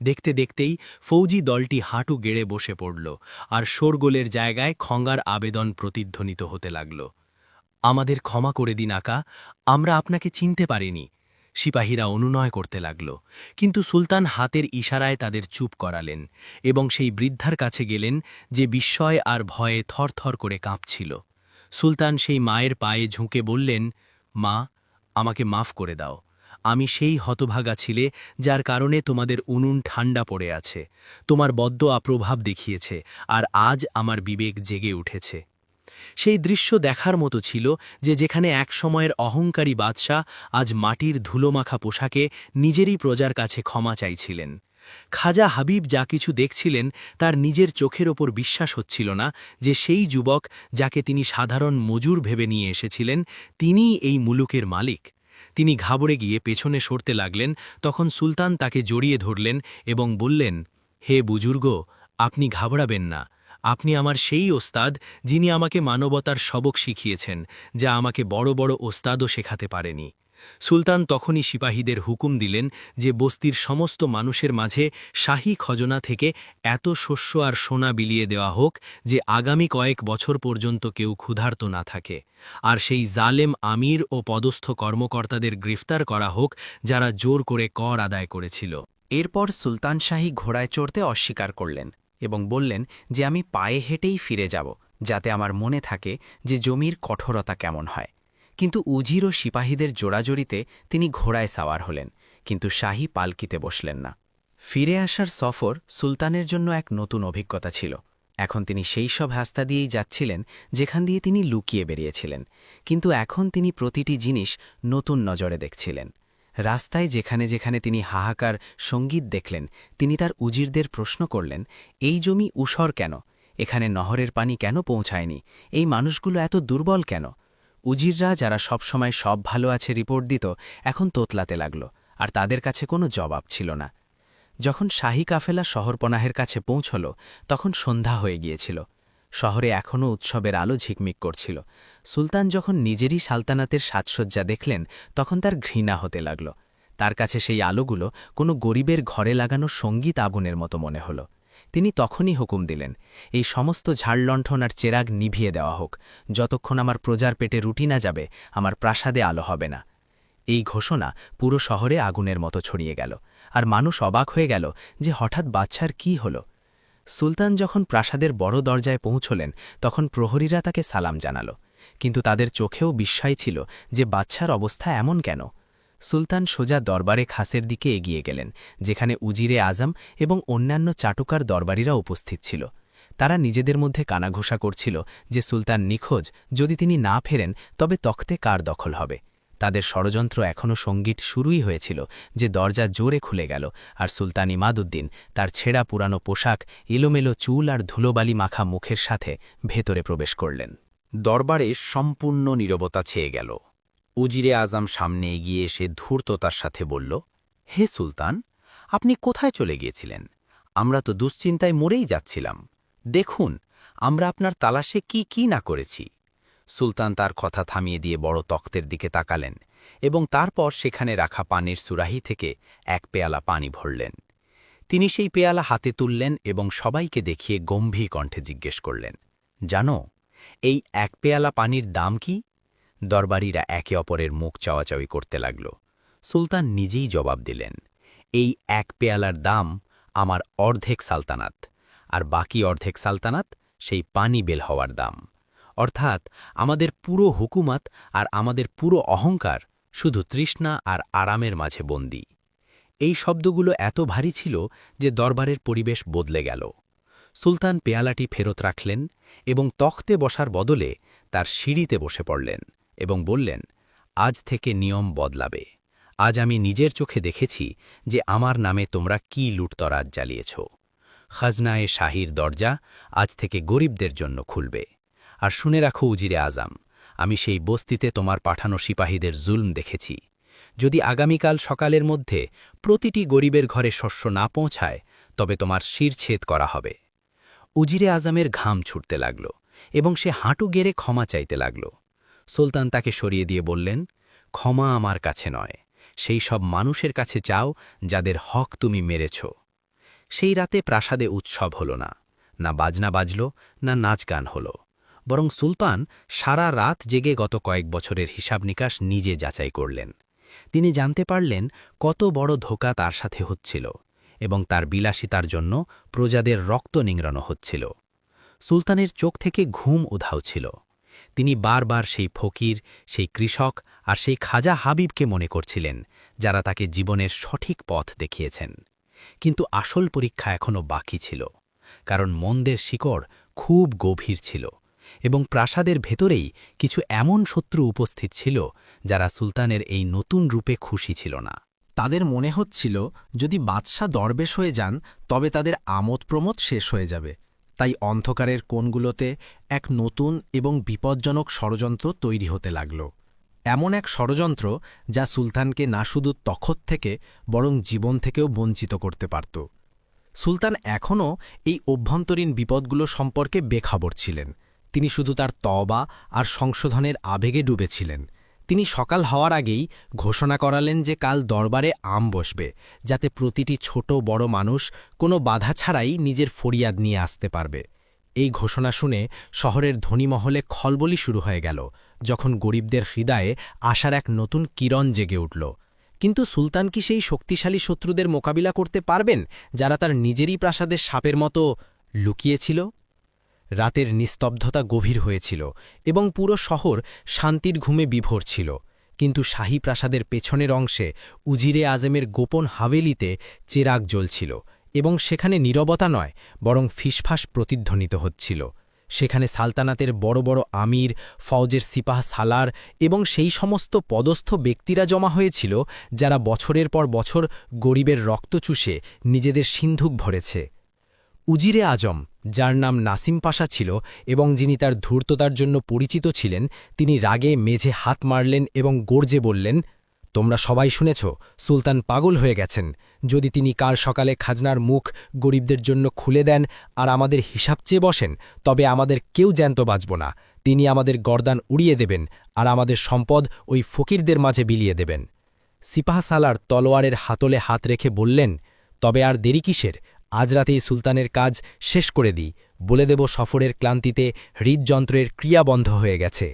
দেখতে দেখতেই ফৌজি দলটি হাঁটু গেড়ে বসে পড়ল, আর শোরগোলের জায়গায় খঙ্গার আবেদন প্রতিধ্বনিত হতে লাগল। আমাদের ক্ষমা করে দিন আকা, আমরা আপনাকে চিনতে পারিনি। সিপাহীরা অনুনয় করতে লাগল, কিন্তু সুলতান হাতের ইশারায় তাদের চুপ করালেন এবং সেই বৃদ্ধার কাছে গেলেন যে বিস্ময় আর ভয়ে থরথর করে কাঁপছিল। সুলতান সেই মায়ের পায়ে ঝুঁকে বললেন, মা, আমাকে মাফ করে দাও। আমি সেই হতভাগা ছিলে যার কারণে তোমাদের উনুন ঠান্ডা পড়ে আছে, তোমার বদ্ধ আপ্রভাব দেখিয়েছে, আর আজ আমার বিবেক জেগে উঠেছে। সেই দৃশ্য দেখার মতো ছিল যে যেখানে এক সময়ের অহংকারী বাদশাহ আজ মাটির ধুলোমাখা পোশাকে নিজেরই প্রজার কাছে ক্ষমা চাইছিলেন। খাজা হাবিব যা কিছু দেখছিলেন তার নিজের চোখের ওপর বিশ্বাস হচ্ছিল না যে সেই যুবক যাকে তিনি সাধারণ মজুর ভেবে নিয়ে এসেছিলেন তিনিই এই মুলুকের মালিক। তিনি ঘাবড়ে গিয়ে পেছনে সরতে লাগলেন, তখন সুলতান তাকে জড়িয়ে ধরলেন এবং বললেন, হে বুজুর্গ, আপনি ঘাবড়াবেন না। আপনি আমার সেই ওস্তাদ যিনি আমাকে মানবতার সবক শিখিয়েছেন, যা আমাকে বড় বড় ওস্তাদও শেখাতে পারেনি। সুলতান তখনই সিপাহীদের হুকুম দিলেন যে বস্তির সমস্ত মানুষের মাঝে শাহী খজনা থেকে এত শস্য আর সোনা বিলিয়ে দেওয়া হোক যে আগামী কয়েক বছর পর্যন্ত কেউ ক্ষুধার্ত না থাকে, আর সেই জালেম আমির ও পদস্থ কর্মকর্তাদের গ্রেফতার করা হোক যারা জোর করে কর আদায় করেছিল। এরপর সুলতান শাহী ঘোড়ায় চড়তে অস্বীকার করলেন এবং বললেন যে আমি পায়ে হেঁটেই ফিরে যাব, যাতে আমার মনে থাকে যে জমির কঠোরতা কেমন হয়। কিন্তু উজির ও সিপাহীদের জোড়াজড়িতে তিনি ঘোড়ায় সাওয়ার হলেন, কিন্তু শাহী পালকিতে বসলেন না। ফিরে আসার সফর সুলতানের জন্য এক নতুন অভিজ্ঞতা ছিল। এখন তিনি সেই সব রাস্তা দিয়েই যাচ্ছিলেন যেখান দিয়ে তিনি লুকিয়ে বেরিয়েছিলেন, কিন্তু এখন তিনি প্রতিটি জিনিস নতুন নজরে দেখছিলেন। রাস্তায় যেখানে যেখানে তিনি হাহাকার সঙ্গীত দেখলেন, তিনি তার উজিরদের প্রশ্ন করলেন, এই জমি ঊষর কেন? এখানে নহরের পানি কেন পৌঁছায়নি? এই মানুষগুলো এত দুর্বল কেন? উজিররা যারা সবসময় সব ভালো আছে রিপোর্ট দিত, এখন তোতলাতে লাগল, আর তাদের কাছে কোনো জবাব ছিল না। যখন শাহী কাফেলা শহরপনাহের কাছে পৌঁছল, তখন সন্ধ্যা হয়ে গিয়েছিল। শহরে এখনও উৎসবের আলো ঝিকমিক করছিল। সুলতান যখন নিজেরই সালতানাতের সাজসজ্জা দেখলেন, তখন তার ঘৃণা হতে লাগল। তার কাছে সেই আলোগুলো কোনো গরিবের ঘরে লাগানো সঙ্গীত আগুনের মতো মনে হল। তিনি তখনই হুকুম দিলেন, এই সমস্ত ঝাড়লণ্ঠন আর চেরাগ নিভিয়ে দেওয়া হোক। যতক্ষণ আমার প্রজার পেটে রুটি না যাবে, আমার প্রাসাদে আলো হবে না। এই ঘোষণা পুরো শহরে আগুনের মতো ছড়িয়ে গেল, আর মানুষ অবাক হয়ে গেল যে হঠাৎ বাচ্চার কি হল। সুলতান যখন প্রাসাদের বড় দরজায় পৌঁছলেন, তখন প্রহরীরা তাকে সালাম জানাল, কিন্তু তাদের চোখেও বিস্ময় ছিল যে বাচ্চার অবস্থা এমন কেন। সুলতান সোজা দরবারে খাসের দিকে এগিয়ে গেলেন, যেখানে উজিরে আজম এবং অন্যান্য চাটুকার দরবারীরা উপস্থিত ছিল। তারা নিজেদের মধ্যে কানাঘোষা করছিল যে সুলতান নিখোঁজ, যদি তিনি না ফেরেন তবে তখতে কার দখল হবে। তাদের ষড়যন্ত্র এখনও সঙ্গীত শুরুই হয়েছিল যে দরজা জোরে খুলে গেল, আর সুলতান ইমাদউদ্দিন তার ছেঁড়া পুরানো পোশাক, এলোমেলো চুল আর ধুলোবালি মাখা মুখের সাথে ভেতরে প্রবেশ করলেন। দরবারে সম্পূর্ণ নীরবতা ছেয়ে গেল। উজিরে আজম সামনে এগিয়ে এসে ধূর্ততার সাথে বলল, হে সুলতান, আপনি কোথায় চলে গিয়েছিলেন? আমরা তো দুশ্চিন্তায় মরেই যাচ্ছিলাম। দেখুন, আমরা আপনার তালাশে কি কি না করেছি। সুলতান তার কথা থামিয়ে দিয়ে বড় তখ্তের দিকে তাকালেন এবং তারপর সেখানে রাখা পানির সুরাহি থেকে এক পেয়ালা পানি ভরলেন। তিনি সেই পেয়ালা হাতে তুললেন এবং সবাইকে দেখিয়ে গম্ভীর কণ্ঠে জিজ্ঞেস করলেন, জানো, এই এক পেয়ালা পানির দাম কি? দরবারীরা একে অপরের মুখ চাওয়াচাওয়ি করতে লাগল। সুলতান নিজেই জবাব দিলেন, এই এক পেয়ালার দাম আমার অর্ধেক সালতানাত, আর বাকি অর্ধেক সালতানাত সেই পানি বেল হওয়ার দাম। অর্থাৎ আমাদের পুরো হুকুমত আর আমাদের পুরো অহংকার শুধু তৃষ্ণা আর আরামের মাঝে বন্দী। এই শব্দগুলো এত ভারী ছিল যে দরবারের পরিবেশ বদলে গেল। সুলতান পেয়ালাটি ফেরত রাখলেন এবং তখ্তে বসার বদলে তার সিঁড়িতে বসে পড়লেন এবং বললেন, আজ থেকে নিয়ম বদলাবে। আজ আমি নিজের চোখে দেখেছি যে আমার নামে তোমরা কি লুটতরাজ জ্বালিয়েছ। খাজনায়ে শাহীর দরজা আজ থেকে গরিবদের জন্য খুলবে। আর শুনে রাখো উজিরে আজম, আমি সেই বস্তিতে তোমার পাঠানো সিপাহীদের জুলম দেখেছি। যদি আগামীকাল সকালের মধ্যে প্রতিটি গরিবের ঘরে শস্য না পৌঁছায়, তবে তোমার শিরচ্ছেদ করা হবে। উজিরে আজমের ঘাম ছুটতে লাগল এবং সে হাঁটু গেড়ে ক্ষমা চাইতে লাগল। সুলতান তাকে সরিয়ে দিয়ে বললেন, ক্ষমা আমার কাছে নয়, সেই সব মানুষের কাছে চাও যাদের হক তুমি মেরেছ। সেই রাতে প্রাসাদে উৎসব হল না, না বাজনা বাজল, না নাচ গান হল, বরং সুলতান সারা রাত জেগে গত কয়েক বছরের হিসাব নিকাশ নিজে যাচাই করলেন। তিনি জানতে পারলেন কত বড় ধোঁকা তার সাথে হচ্ছিল এবং তার বিলাসিতার জন্য প্রজাদের রক্ত নিংড়ানো হচ্ছিল। সুলতানের চোখ থেকে ঘুম উধাও ছিল। তিনি বারবার সেই ফকির, সেই কৃষক আর সেই খাজা হাবিবকে মনে করছিলেন, যারা তাকে জীবনের সঠিক পথ দেখিয়েছেন। কিন্তু আসল পরীক্ষা এখনও বাকি ছিল, কারণ মন্দের শিকড় খুব গভীর ছিল এবং প্রাসাদের ভেতরেই কিছু এমন শত্রু উপস্থিত ছিল যারা সুলতানের এই নতুন রূপে খুশি ছিল না। তাদের মনে হচ্ছিল যদি বাদশাহ দরবেশ হয়ে যান তবে তাদের আমোদ প্রমোদ শেষ হয়ে যাবে। তাই অন্ধকারের কোণগুলোতে এক নতুন এবং বিপজ্জনক ষড়যন্ত্র তৈরি হতে লাগল। এমন এক ষড়যন্ত্র যা সুলতানকে না শুধু তখত থেকে বরং জীবন থেকেও বঞ্চিত করতে পারত। সুলতান এখনও এই অভ্যন্তরীণ বিপদগুলো সম্পর্কে বেখবর ছিলেন। তিনি শুধু তার তওবা আর সংশোধনের আবেগে ডুবেছিলেন। তিনি সকাল হওয়ার আগেই ঘোষণা করালেন যে কাল দরবারে আম বসবে, যাতে প্রতিটি ছোট বড় মানুষ কোনো বাধা ছাড়াই নিজের ফরিয়াদ নিয়ে আসতে পারবে। এই ঘোষণা শুনে শহরের ধনী মহলে খলবলি শুরু হয়ে গেল, যখন গরিবদের হৃদয়ে আশার এক নতুন কিরণ জেগে উঠল। কিন্তু সুলতান কি সেই শক্তিশালী শত্রুদের মোকাবিলা করতে পারবেন, যারা তার নিজেরই প্রাসাদের সাপের মতো লুকিয়েছিল? রাতের নিস্তব্ধতা গভীর হয়েছিল এবং পুরো শহর শান্তির ঘুমে বিভোর ছিল। কিন্তু শাহী প্রাসাদের পেছনের অংশে উজিরে আজমের গোপন হাভেলিতে চেরাগ জ্বলছিল এবং সেখানে নীরবতা নয়, বরং ফিসফাস প্রতিধ্বনিত হচ্ছিল। সেখানে সালতানাতের বড় বড় আমির, ফৌজের সিপাহ সালার এবং সেই সমস্ত পদস্থ ব্যক্তিরা জমা হয়েছিল যারা বছরের পর বছর গরিবের রক্ত চুষে নিজেদের সিন্ধুক ভরেছে। উজিরে আজম, যার নাম নাসিম পাশা ছিল এবং যিনি তার ধূর্ততার জন্য পরিচিত ছিলেন, তিনি রাগে মেঝে হাত মারলেন এবং গর্জে বললেন, তোমরা সবাই শুনেছ, সুলতান পাগল হয়ে গেছেন। যদি তিনি কাল সকালে খাজনার মুখ গরিবদের জন্য খুলে দেন আর আমাদের হিসাব চেয়ে বসেন, তবে আমাদের কেউ জ্যান্ত বাঁচব না। তিনি আমাদের গর্দান উড়িয়ে দেবেন আর আমাদের সম্পদ ওই ফকিরদের মাঝে বিলিয়ে দেবেন। সিপাহ সালার তলোয়ারের হাতলে হাত রেখে বললেন, তবে আর দেরি কিসের? আজ রাতেই সুলতানের কাজ শেষ করে দিই, বলে দেব সফরের ক্লান্তিতে হৃদযন্ত্রের ক্রিয়া বন্ধ হয়ে গেছে।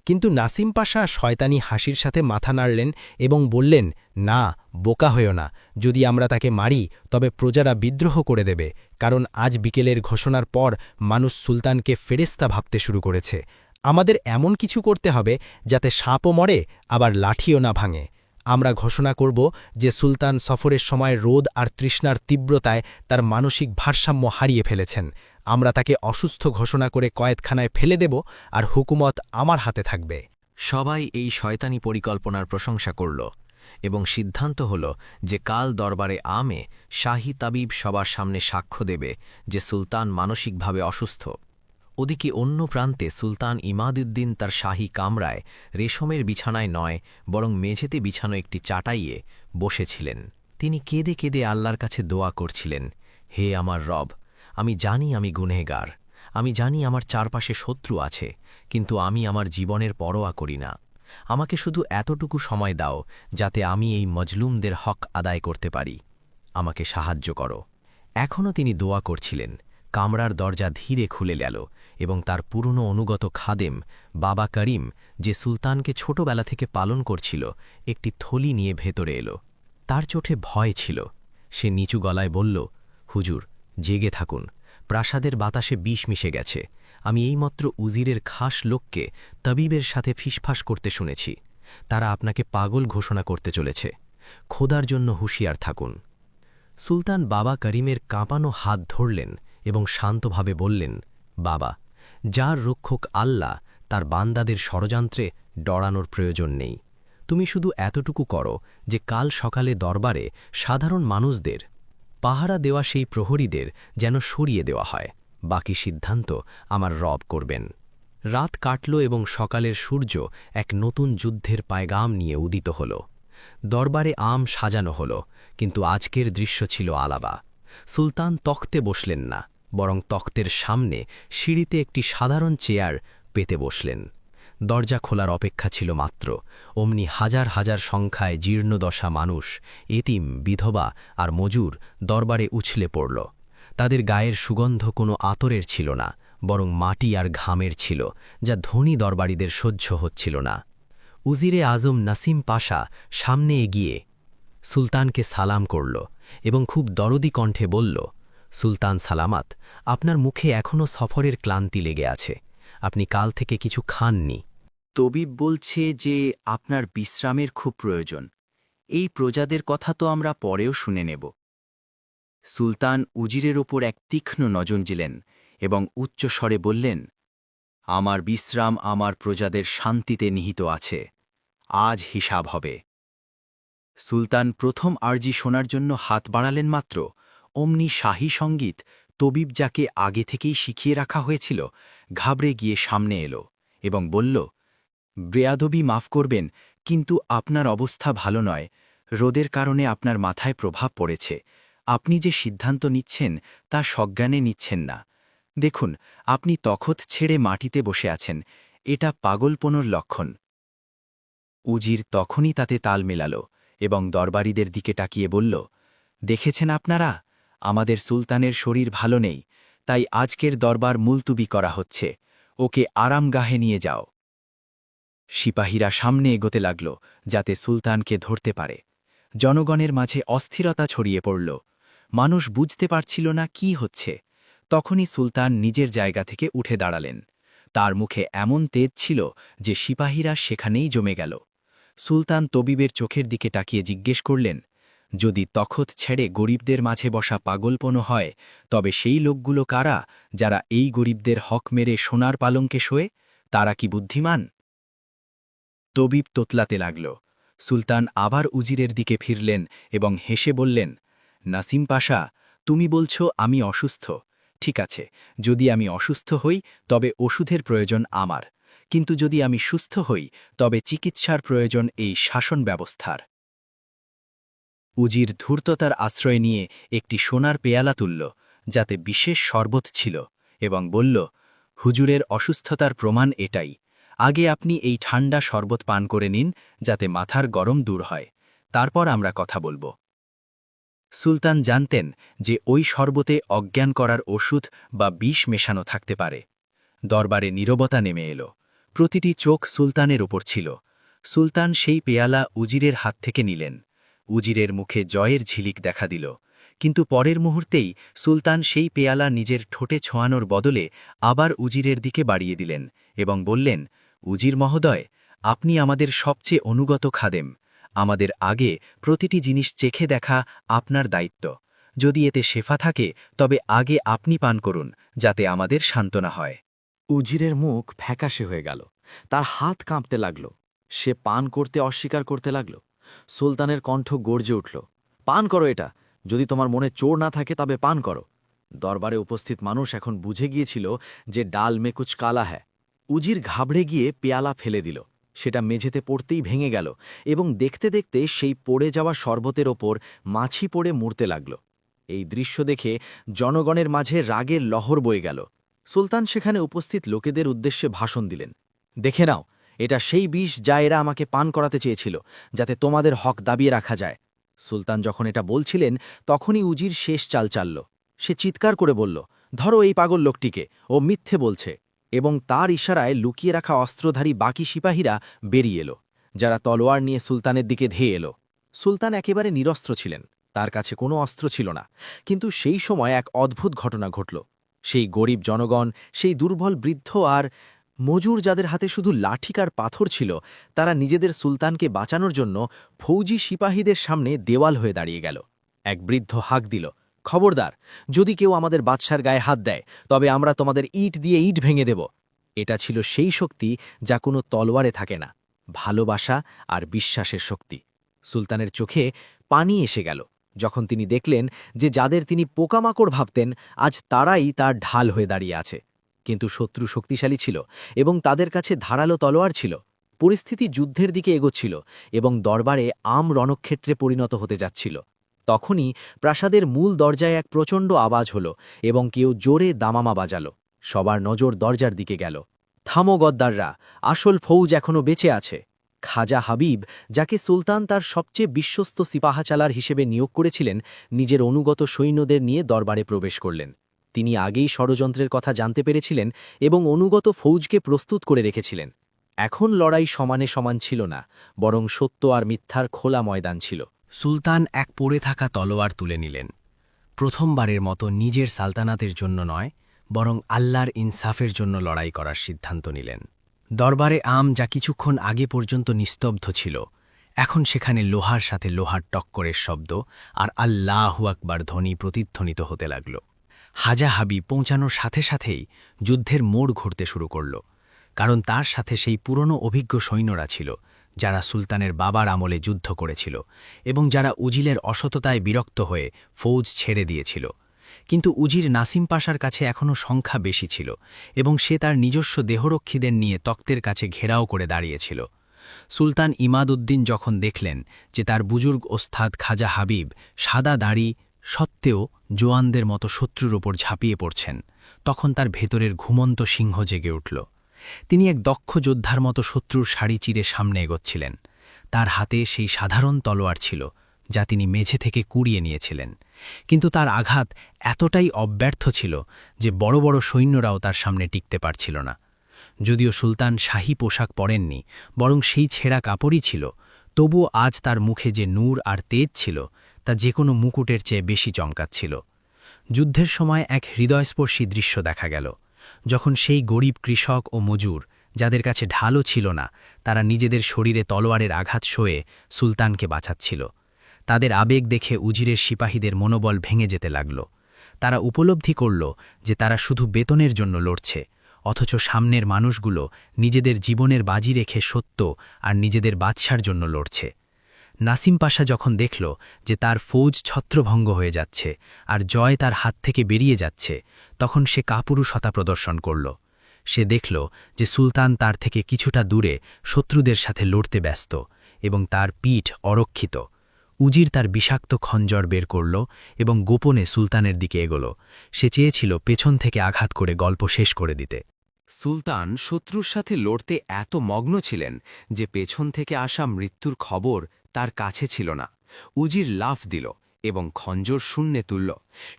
কিন্তু নাসিম পাশা শয়তানি হাসির সাথে মাথা নাড়লেন এবং বললেন, না, বোকা হয়েও না। যদি আমরা তাকে মারি তবে প্রজারা বিদ্রোহ করে দেবে, কারণ আজ বিকেলের ঘোষণার পর মানুষ সুলতানকে ফেরেস্তা ভাবতে শুরু করেছে। আমাদের এমন কিছু করতে হবে যাতে সাপও মরে আবার লাঠিও না ভাঙে। আমরা ঘোষণা করব যে সুলতান সফরের সময় রোদ আর তৃষ্ণার তীব্রতায় তার মানসিক ভারসাম্য হারিয়ে ফেলেছেন। আমরা তাকে অসুস্থ ঘোষণা করে কয়েদখানায় ফেলে দেব আর হুকুমত আমার হাতে থাকবে। সবাই এই শয়তানি পরিকল্পনার প্রশংসা করল এবং সিদ্ধান্ত হল যে কাল দরবারে আমে শাহী তাবিব সবার সামনে সাক্ষ্য দেবে যে সুলতান মানসিকভাবে অসুস্থ। ওদিকে অন্য প্রান্তে সুলতান ইমাদুদ্দিন তার শাহী কামরায় রেশমের বিছানায় নয়, বরং মেঝেতে বিছানো একটি চাটাইয়ে বসেছিলেন। তিনি কেঁদে কেঁদে আল্লাহর কাছে দোয়া করছিলেন, হে আমার রব, আমি জানি আমি গুনহেগার, আমি জানি আমার চারপাশে শত্রু আছে, কিন্তু আমি আমার জীবনের পরোয়া করি না। আমাকে শুধু এতটুকু সময় দাও যাতে আমি এই মজলুমদের হক আদায় করতে পারি। আমাকে সাহায্য করো। এখনও তিনি দোয়া করছিলেন। কামরার দরজা ধীরে খুলে গেল এবং তার পুরনো অনুগত খাদেম বাবা করিম, যে সুলতানকে ছোটবেলা থেকে পালন করছিল, একটি থলি নিয়ে ভেতরে এলো। তার চোখে ভয় ছিল। সে নিচু গলায় বলল, হুজুর, জেগে থাকুন। প্রাসাদের বাতাসে বিষ মিশে গেছে। আমি এইমাত্র উজিরের খাস লোককে তাবিবের সাথে ফিসফাস করতে শুনেছি। তারা আপনাকে পাগল ঘোষণা করতে চলেছে। খোদার জন্য হুঁশিয়ার থাকুন। সুলতান বাবা করিমের কাঁপানো হাত ধরলেন এবং শান্তভাবে বললেন, বাবা, যার রক্ষক আল্লাহ, তার বান্দাদের ষড়যন্ত্রে ডরানোর প্রয়োজন নেই। তুমি শুধু এতটুকু করো যে কাল সকালে দরবারে সাধারণ মানুষদের পাহারা দেওয়া সেই প্রহরীদের যেন সরিয়ে দেওয়া হয়। বাকি সিদ্ধান্ত আমার রব করবেন। রাত কাটল এবং সকালের সূর্য এক নতুন যুদ্ধের পায়গাম নিয়ে উদিত হল। দরবারে আম সাজানো হল, কিন্তু আজকের দৃশ্য ছিল আলাদা। সুলতান তখতে বসলেন না, বরং তখ্তের সামনে সিঁড়িতে একটি সাধারণ চেয়ার পেতে বসলেন। দরজা খোলার অপেক্ষা ছিল মাত্র, অমনি হাজার হাজার সংখ্যায় জীর্ণদশা মানুষ, এতিম, বিধবা আর মজুর দরবারে উছলে পড়ল। তাদের গায়ের সুগন্ধ কোনো আতরের ছিল না, বরং মাটি আর ঘামের ছিল, যা ধনী দরবারীদের সহ্য হচ্ছিল না। উজিরে আজম নাসিম পাশা সামনে এগিয়ে সুলতানকে সালাম করল এবং খুব দরদি কণ্ঠে বলল, সুলতান সালামাত, আপনার মুখে এখনও সফরের ক্লান্তি লেগে আছে। আপনি কাল থেকে কিছু খাননি। তবিব বলছে যে আপনার বিশ্রামের খুব প্রয়োজন। এই প্রজাদের কথা তো আমরা পরেও শুনে নেব। সুলতান উজিরের ওপর এক তীক্ষ্ণ নজর দিলেন এবং উচ্চস্বরে বললেন, আমার বিশ্রাম আমার প্রজাদের শান্তিতে নিহিত আছে। আজ হিসাব হবে। সুলতান প্রথম আরজি শোনার জন্য হাত বাড়ালেন মাত্র অমনি শাহী সঙ্গীত, তবিব যাকে আগে থেকেই শিখিয়ে রাখা হয়েছিল, ঘাবড়ে গিয়ে সামনে এলো এবং বলল, বেয়াদবি মাফ করবেন, কিন্তু আপনার অবস্থা ভালো নয়। রোদের কারণে আপনার মাথায় প্রভাব পড়েছে। আপনি যে সিদ্ধান্ত নিচ্ছেন তা সজ্ঞানে নিচ্ছেন না। দেখুন, আপনি তখত ছেড়ে মাটিতে বসে আছেন। এটা পাগলপনোর লক্ষণ। উজির তখনই তাতে তাল মেলাল এবং দরবারীদের দিকে তাকিয়ে বলল, দেখেছেন আপনারা, আমাদের সুলতানের শরীর ভালো নেই, তাই আজকের দরবার মুলতুবি করা হচ্ছে। ওকে আরামগাহে নিয়ে যাও। সিপাহীরা সামনে এগোতে লাগল যাতে সুলতানকে ধরতে পারে। জনগণের মাঝে অস্থিরতা ছড়িয়ে পড়ল। মানুষ বুঝতে পারছিল না কি হচ্ছে। তখনই সুলতান নিজের জায়গা থেকে উঠে দাঁড়ালেন। তার মুখে এমন তেজ ছিল যে সিপাহীরা সেখানেই জমে গেল। সুলতান তবিবের চোখের দিকে তাকিয়ে জিজ্ঞেস করলেন, যদি তখত ছেড়ে গরিবদের মাঝে বসা পাগলপনো হয়, তবে সেই লোকগুলো কারা যারা এই গরিবদের হক মেরে সোনার পালঙ্কে শোয়ে? তারা কি বুদ্ধিমান? তবিব তোতলাতে লাগল। সুলতান আবার উজিরের দিকে ফিরলেন এবং হেসে বললেন, নাসিম পাশা, তুমি বলছ আমি অসুস্থ। ঠিক আছে, যদি আমি অসুস্থ হই তবে ওষুধের প্রয়োজন আমার, কিন্তু যদি আমি সুস্থ হই তবে চিকিৎসার প্রয়োজন এই শাসন ব্যবস্থার। উজির ধূর্ততার আশ্রয় নিয়ে একটি সোনার পেয়ালা তুলল, যাতে বিশেষ শরবত ছিল, এবং বলল, হুজুরের অসুস্থতার প্রমাণ এটাই। আগে আপনি এই ঠান্ডা শরবত পান করে নিন, যাতে মাথার গরম দূর হয়। তারপর আমরা কথা বলব। সুলতান জানতেন যে ওই শরবতে অজ্ঞান করার ওষুধ বা বিষ মেশানো থাকতে পারে। দরবারে নীরবতা নেমে এলো। প্রতিটি চোখ সুলতানের ওপর ছিল। সুলতান সেই পেয়ালা উজিরের হাত থেকে নিলেন। উজিরের মুখে জয়ের ঝিলিক দেখা দিল, কিন্তু পরের মুহূর্তেই সুলতান সেই পেয়ালা নিজের ঠোঁটে ছোঁয়ানোর বদলে আবার উজিরের দিকে বাড়িয়ে দিলেন এবং বললেন, উজির মহোদয়, আপনি আমাদের সবচেয়ে অনুগত খাদেম। আমাদের আগে প্রতিটি জিনিস চেখে দেখা আপনার দায়িত্ব। যদি এতে শেফা থাকে তবে আগে আপনি পান করুন, যাতে আমাদের সান্ত্বনা হয়। উজিরের মুখ ফ্যাকাশে হয়ে গেল। তার হাত কাঁপতে লাগল। সে পান করতে অস্বীকার করতে লাগল। সুলতানের কণ্ঠ গর্জে উঠল, পান করো এটা। যদি তোমার মনে চোর না থাকে তবে পান করো। দরবারে উপস্থিত মানুষ এখন বুঝে গিয়েছিল যে ডাল মে কুছ কালা হ্যায়। উজির ঘাবড়ে গিয়ে পেয়ালা ফেলে দিল। সেটা মেঝেতে পড়তেই ভেঙে গেল এবং দেখতে দেখতে সেই পড়ে যাওয়া শরবতের ওপর মাছি পড়ে মরতে লাগল। এই দৃশ্য দেখে জনগণের মাঝে রাগের লহর বয়ে গেল। সুলতান সেখানে উপস্থিত লোকেদের উদ্দেশ্যে ভাষণ দিলেন, দেখে নাও, এটা সেই বিষ যা এরা আমাকে পান করাতে চেয়েছিল, যাতে তোমাদের হক দাবিয়ে রাখা যায়। সুলতান যখন এটা বলছিলেন তখনই উজির শেষ চাল চালল। সে চিৎকার করে বলল, ধরো এই পাগল লোকটিকে, ও মিথ্যে বলছে। এবং তার ইশারায় লুকিয়ে রাখা অস্ত্রধারী বাকি সিপাহীরা বেরিয়ে এলো, যারা তলোয়ার নিয়ে সুলতানের দিকে ধেয়ে এলো। সুলতান একেবারে নিরস্ত্র ছিলেন, তার কাছে কোনো অস্ত্র ছিল না। কিন্তু সেই সময় এক অদ্ভুত ঘটনা ঘটল। সেই গরিব জনগণ, সেই দুর্বল বৃদ্ধ আর মজুর যাদের হাতে শুধু লাঠিকার পাথর ছিল, তারা নিজেদের সুলতানকে বাঁচানোর জন্য ফৌজি সিপাহীদের সামনে দেওয়াল হয়ে দাঁড়িয়ে গেল। এক বৃদ্ধ হাঁক দিল, খবরদার, যদি কেউ আমাদের বাদশার গায়ে হাত দেয় তবে আমরা তোমাদের ইট দিয়ে ইট ভেঙে দেব। এটা ছিল সেই শক্তি যা কোনো তলোয়ারে থাকে না, ভালোবাসা আর বিশ্বাসের শক্তি। সুলতানের চোখে পানি এসে গেল যখন তিনি দেখলেন যে যাদের তিনি পোকামাকড় ভাবতেন, আজ তারাই তার ঢাল হয়ে দাঁড়িয়ে আছে। কিন্তু শত্রু শক্তিশালী ছিল এবং তাদের কাছে ধারালো তলোয়ার ছিল। পরিস্থিতি যুদ্ধের দিকে এগোচ্ছিল এবং দরবারে আম রণক্ষেত্রে পরিণত হতে যাচ্ছিল। তখনই প্রাসাদের মূল দরজায় এক প্রচণ্ড আওয়াজ হল এবং কেউ জোরে দামামা বাজাল। সবার নজর দরজার দিকে গেল। থামো গদ্দাররা, আসল ফৌজ এখনও বেঁচে আছে। খাজা হাবিব, যাকে সুলতান তার সবচেয়ে বিশ্বস্ত সিপাহাচালার হিসেবে নিয়োগ করেছিলেন, নিজের অনুগত সৈন্যদের নিয়ে দরবারে প্রবেশ করলেন। তিনি আগেই ষড়যন্ত্রের কথা জানতে পেরেছিলেন এবং অনুগত ফৌজকে প্রস্তুত করে রেখেছিলেন। এখন লড়াই সমানে সমান ছিল না, বরং সত্য আর মিথ্যার খোলা ময়দান ছিল। সুলতান এক পড়ে থাকা তলোয়ার তুলে নিলেন। প্রথমবারের মতো নিজের সালতানাতের জন্য নয়, বরং আল্লাহর ইনসাফের জন্য লড়াই করার সিদ্ধান্ত নিলেন। দরবারে যা কিছুক্ষণ আগে পর্যন্ত নিস্তব্ধ ছিল, এখন সেখানে লোহার সাথে লোহার টক্করের শব্দ আর আল্লাহু আকবার ধ্বনি প্রতিধ্বনিত হতে লাগল। হাজা হাবিব পৌঁছানোর সাথে সাথেই যুদ্ধের মোড় ঘুরতে শুরু করল, কারণ তার সাথে সেই পুরনো অভিজ্ঞ সৈন্যরা ছিল যারা সুলতানের বাবার আমলে যুদ্ধ করেছিল এবং যারা উজিলের অসততায় বিরক্ত হয়ে ফৌজ ছেড়ে দিয়েছিল। কিন্তু উজির নাসিম পাশার কাছে এখনও সংখ্যা বেশি ছিল এবং সে তার নিজস্ব দেহরক্ষীদের নিয়ে তক্তের কাছে ঘেরাও করে দাঁড়িয়েছিল। সুলতান ইমাদউদ্দিন যখন দেখলেন যে তার বুজুর্গ ওস্তাদ খাজা হাবিব সাদা দাড়ি সত্ত্বেও জোয়ানদের মতো শত্রুর ওপর ঝাঁপিয়ে পড়ছেন, তখন তার ভেতরের ঘুমন্ত সিংহ জেগে উঠল। তিনি এক দক্ষ যোদ্ধার মতো শত্রুর শাড়ি চিরে সামনে এগোচ্ছিলেন। তার হাতে সেই সাধারণ তলোয়ার ছিল যা তিনি মেঝে থেকে কুড়িয়ে নিয়েছিলেন, কিন্তু তার আঘাত এতটাই অব্যর্থ ছিল যে বড় বড় সৈন্যরাও তার সামনে টিকতে পারছিল না। যদিও সুলতান শাহী পোশাক পরেননি, বরং সেই ছেঁড়া কাপড়ই ছিল, তবুও আজ তার মুখে যে নূর আর তেজ ছিল তা যে কোনো মুকুটের চেয়ে বেশি চমকাচ্ছিল। যুদ্ধের সময় এক হৃদয়স্পর্শী দৃশ্য দেখা গেল, যখন সেই গরিব কৃষক ও মজুর, যাদের কাছে ঢালও ছিল না, তারা নিজেদের শরীরে তলোয়ারের আঘাত সয়ে সুলতানকে বাঁচাচ্ছিল। তাদের আবেগ দেখে উজিরের সিপাহীদের মনোবল ভেঙে যেতে লাগল। তারা উপলব্ধি করল যে তারা শুধু বেতনের জন্য লড়ছে, অথচ সামনের মানুষগুলো নিজেদের জীবনের বাজি রেখে সত্য আর নিজেদের বাদশার জন্য লড়ছে। নাসিম পাশা যখন দেখল যে তার ফৌজ ছত্রভঙ্গ হয়ে যাচ্ছে আর জয় তার হাত থেকে বেরিয়ে যাচ্ছে, তখন সে কাপুরুষতা প্রদর্শন করল। সে দেখল যে সুলতান তার থেকে কিছুটা দূরে শত্রুদের সাথে লড়তে ব্যস্ত এবং তার পিঠ অরক্ষিত। উজির তার বিষাক্ত খঞ্জর বের করল এবং গোপনে সুলতানের দিকে এগোল। সে চেয়েছিল পেছন থেকে আঘাত করে গল্প শেষ করে দিতে। সুলতান শত্রুর সাথে লড়তে এত মগ্ন ছিলেন যে পেছন থেকে আসা মৃত্যুর খবর তার কাছে ছিল না। উজির লাফ দিল এবং খঞ্জর শূন্যে তুলল।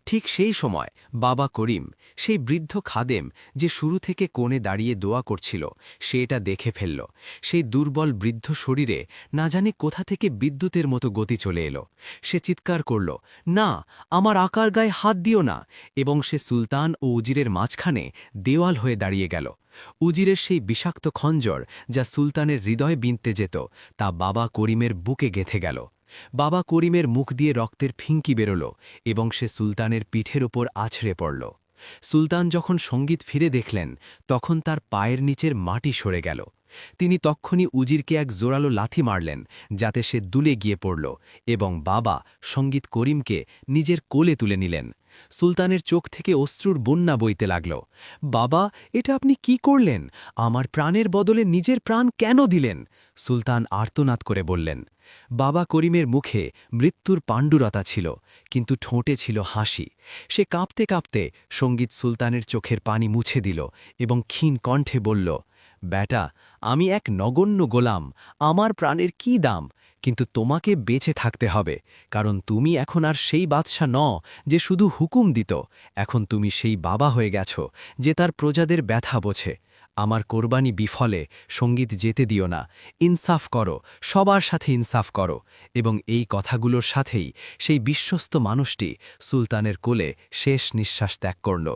ঠিক সেই সময় বাবা করিম, সেই বৃদ্ধ খাদেম যে শুরু থেকে কোণে দাঁড়িয়ে দোয়া করছিল, সে এটা দেখে ফেলল। সেই দুর্বল বৃদ্ধ শরীরে না জানি কোথা থেকে বিদ্যুতের মতো গতি চলে এলো। সে চিৎকার করল, না, আমার আকার গায়ে হাত দিও না, এবং সে সুলতান ও উজিরের মাঝখানে দেওয়াল হয়ে দাঁড়িয়ে গেল। উজিরের সেই বিষাক্ত খঞ্জর যা সুলতানের হৃদয় বিনতে যেত, তা বাবা করিমের বুকে গেঁথে গেল। বাবা করিমের মুখ দিয়ে রক্তের ফিঙ্কি বেরোল এবং সে সুলতানের পিঠের ওপর আছড়ে পড়ল। সুলতান যখন সঙ্গীত ফিরে দেখলেন, তখন তার পায়ের নিচের মাটি সরে গেল। তিনি তক্ষুনি উজিরকে এক জোরালো লাথি মারলেন, যাতে সে দুলে গিয়ে পড়ল, এবং বাবা সঙ্গীত করিমকে নিজের কোলে তুলে নিলেন। সুলতানের চোখ থেকে অশ্রুর বন্যা বইতে লাগল। বাবা, এটা আপনি কি করলেন? আমার প্রাণের বদলে নিজের প্রাণ কেন দিলেন? সুলতান আর্তনাদ করে বললেন। বাবা করিমের মুখে মৃত্যুর পাণ্ডুরতা ছিল, কিন্তু ঠোঁটে ছিল হাসি। সে কাঁপতে কাঁপতে সঙ্গীত সুলতানের চোখের পানি মুছে দিল এবং ক্ষীণ কণ্ঠে বলল, বেটা, আমি এক নগণ্য গোলাম, আমার প্রাণের কি দাম? কিন্তু তোমাকে বেঁচে থাকতে হবে, কারণ তুমি এখন আর সেই বাদশা নও যে শুধু হুকুম দিত। এখন তুমি সেই বাবা হয়ে গেছ যে তার প্রজাদের ব্যথা বোঝে। আমার কোরবানি বিফলে সঙ্গীত যেতে দিও না, ইনসাফ করো, সবার সাথে ইনসাফ করো। এবং এই কথাগুলোর সাথেই সেই বিশ্বস্ত মানুষটি সুলতানের কোলে শেষ নিঃশ্বাস ত্যাগ করল।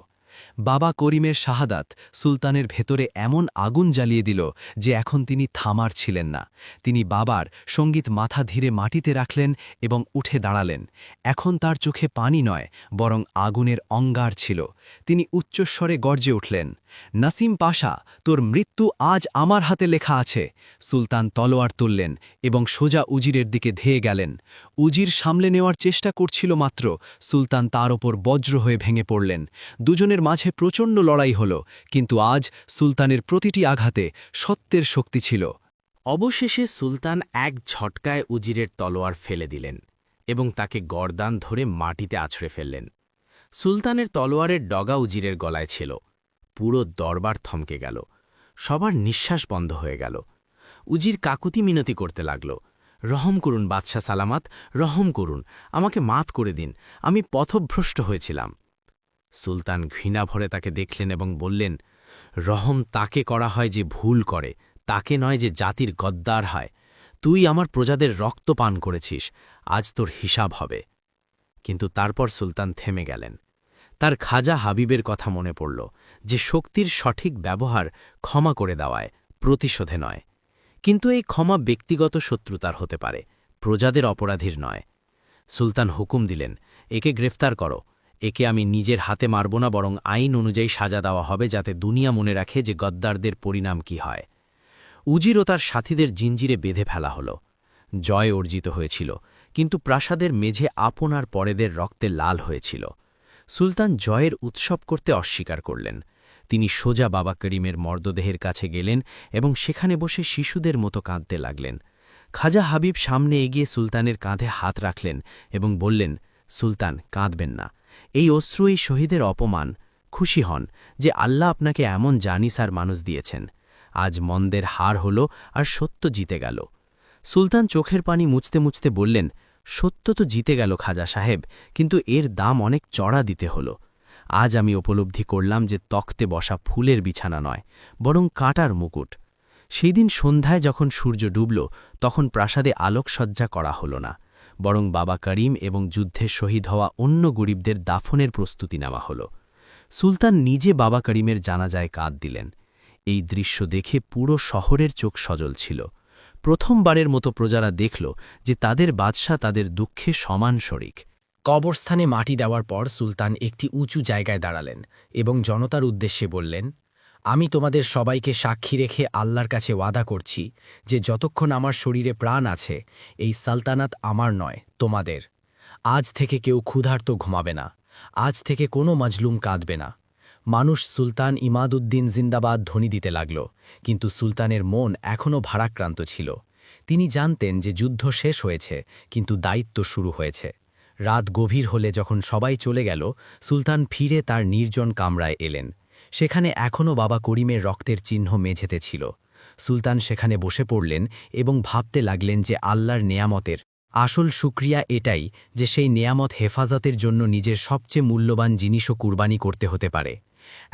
বাবা করিমের শাহাদাত সুলতানের ভেতরে এমন আগুন জ্বালিয়ে দিল যে এখন তিনি থামার ছিলেন না। তিনি বাবার সঙ্গীত মাথা ধীরে মাটিতে রাখলেন এবং উঠে দাঁড়ালেন। এখন তার চোখে পানি নয়, বরং আগুনের অঙ্গার ছিল। তিনি উচ্চস্বরে গর্জে উঠলেন, নাসিম পাশা, তোর মৃত্যু আজ আমার হাতে লেখা আছে। সুলতান তলোয়ার তুললেন এবং সোজা উজিরের দিকে ধেয়ে গেলেন। উজির সামলে নেওয়ার চেষ্টা করছিল মাত্র সুলতান তার ওপর বজ্র হয়ে ভেঙে পড়লেন। দুজনের মাঝে প্রচণ্ড লড়াই হল, কিন্তু আজ সুলতানের প্রতিটি আঘাতে সত্যের শক্তি ছিল। অবশেষে সুলতান এক ঝটকায় উজিরের তলোয়ার ফেলে দিলেন। এবং তাকে গর্দান ধরে মাটিতে আছড়ে ফেললেন। সুলতানের তলোয়ারের ডগা উজিরের গলায় ছিল। পুরো দরবার থমকে গেল। সবার নিঃশ্বাস বন্ধ হয়ে গেল। উজির কাকুতি মিনতি করতে লাগল, রহম করুন বাদশাহ সালামাত, রহম করুন, আমাকে মাত করে দিন, আমি পথভ্রষ্ট হয়েছিলাম। সুলতান ঘৃণা ভরে তাকে দেখলেন এবং বললেন, রহম তাকে করা হয় যে ভুল করে, তাকে নয় যে জাতির গদ্দার হয়। তুই আমার প্রজাদের রক্ত পান করেছিস, আজ তোর হিসাব হবে। কিন্তু তারপর সুলতান থেমে গেলেন। তার খাজা হাবিবের কথা মনে পড়ল, যে শক্তির সঠিক ব্যবহার ক্ষমা করে দেওয়ায়, প্রতিশোধে নয়। কিন্তু এই ক্ষমা ব্যক্তিগত শত্রুতার হতে পারে, প্রজাদের অপরাধীর নয়। সুলতান হুকুম দিলেন, একে গ্রেফতার করো। একে আমি নিজের হাতে মারব না, বরং আইন অনুযায়ী সাজা দেওয়া হবে, যাতে দুনিয়া মনে রাখে যে গদ্দারদের পরিণাম কি হয়। উজির ও তার সাথীদের জিঞ্জিরে বেঁধে ফেলা হল। জয় অর্জিত হয়েছিল, কিন্তু প্রাসাদের মেঝে আপন আর পরেদের রক্তে লাল হয়েছিল। সুলতান জয়ের উৎসব করতে অস্বীকার করলেন। তিনি সোজা বাবা করিমের মর্তদেহের কাছে গেলেন এবং সেখানে বসে শিশুদের মতো কাঁদতে লাগলেন। খাজা হাবিব সামনে এগিয়ে সুলতানের কাঁধে হাত রাখলেন এবং বললেন, সুলতান, কাঁদবেন না। এই অশ্রু এই শহীদের অপমান। খুশি হন যে আল্লাহ আপনাকে এমন জানিসার মানুষ দিয়েছেন। আজ মন্দের হার হল আর সত্য জিতে গেল। সুলতান চোখের পানি মুছতে মুছতে বললেন, সত্য তো জিতে গেল খাজা সাহেব, কিন্তু এর দাম অনেক চড়া দিতে হল। আজ আমি উপলব্ধি করলাম যে তখ্তে বসা ফুলের বিছানা নয়, বরং কাঁটার মুকুট। সেই দিন সন্ধ্যায় যখন সূর্য ডুবল, তখন প্রাসাদে আলোকসজ্জা করা হল না, বরং বাবা করিম এবং যুদ্ধে শহীদ হওয়া অন্য গরিবদের দাফনের প্রস্তুতি নেওয়া হল। সুলতান নিজে বাবা করিমের জানাজায় কাঁদ দিলেন। এই দৃশ্য দেখে পুরো শহরের চোখ সজল ছিল। প্রথমবারের মতো প্রজারা দেখল যে তাদের বাদশাহ তাদের দুঃখে সমান শরিক। কবরস্থানে মাটি দেওয়ার পর সুলতান একটি উঁচু জায়গায় দাঁড়ালেন এবং জনতার উদ্দেশ্যে বললেন, আমি তোমাদের সবাইকে সাক্ষী রেখে আল্লাহর কাছে ওয়াদা করছি যে যতক্ষণ আমার শরীরে প্রাণ আছে, এই সালতানাত আমার নয়, তোমাদের। আজ থেকে কেউ ক্ষুধার্ত ঘুমাবে না, আজ থেকে কোনো মাজলুম কাঁদবে না। মানুষ সুলতান ইমাদউদ্দিন জিন্দাবাদ ধ্বনি দিতে লাগল, কিন্তু সুলতানের মন এখনও ভারাক্রান্ত ছিল। তিনি জানতেন যে যুদ্ধ শেষ হয়েছে, কিন্তু দায়িত্ব শুরু হয়েছে। রাত গভীর হলে যখন সবাই চলে গেল, সুলতান ফিরে তার নির্জন কামরায় এলেন। সেখানে এখনও বাবা করিমের রক্তের চিহ্ন মেঝেতে ছিল। সুলতান সেখানে বসে পড়লেন এবং ভাবতে লাগলেন যে আল্লাহর নেয়ামতের আসল শুকরিয়া এটাই যে সেই নেয়ামত হেফাজতের জন্য নিজের সবচেয়ে মূল্যবান জিনিসও কুরবানি করতে হতে পারে।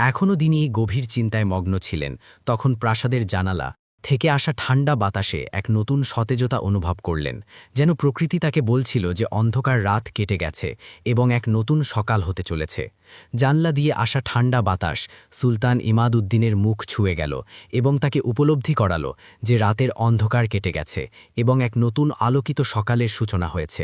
এখনও তিনি গভীর চিন্তায় মগ্ন ছিলেন, তখন প্রাসাদের জানালা থেকে আসা ঠান্ডা বাতাসে এক নতুন সতেজতা অনুভব করলেন, যেন প্রকৃতি তাকে বলছিল যে অন্ধকার রাত কেটে গেছে এবং এক নতুন সকাল হতে চলেছে। জানলা দিয়ে আসা ঠান্ডা বাতাস সুলতান ইমাদউদ্দিনের মুখ ছুঁয়ে গেল এবং তাকে উপলব্ধি করালো যে রাতের অন্ধকার কেটে গেছে এবং এক নতুন আলোকিত সকালের সূচনা হয়েছে।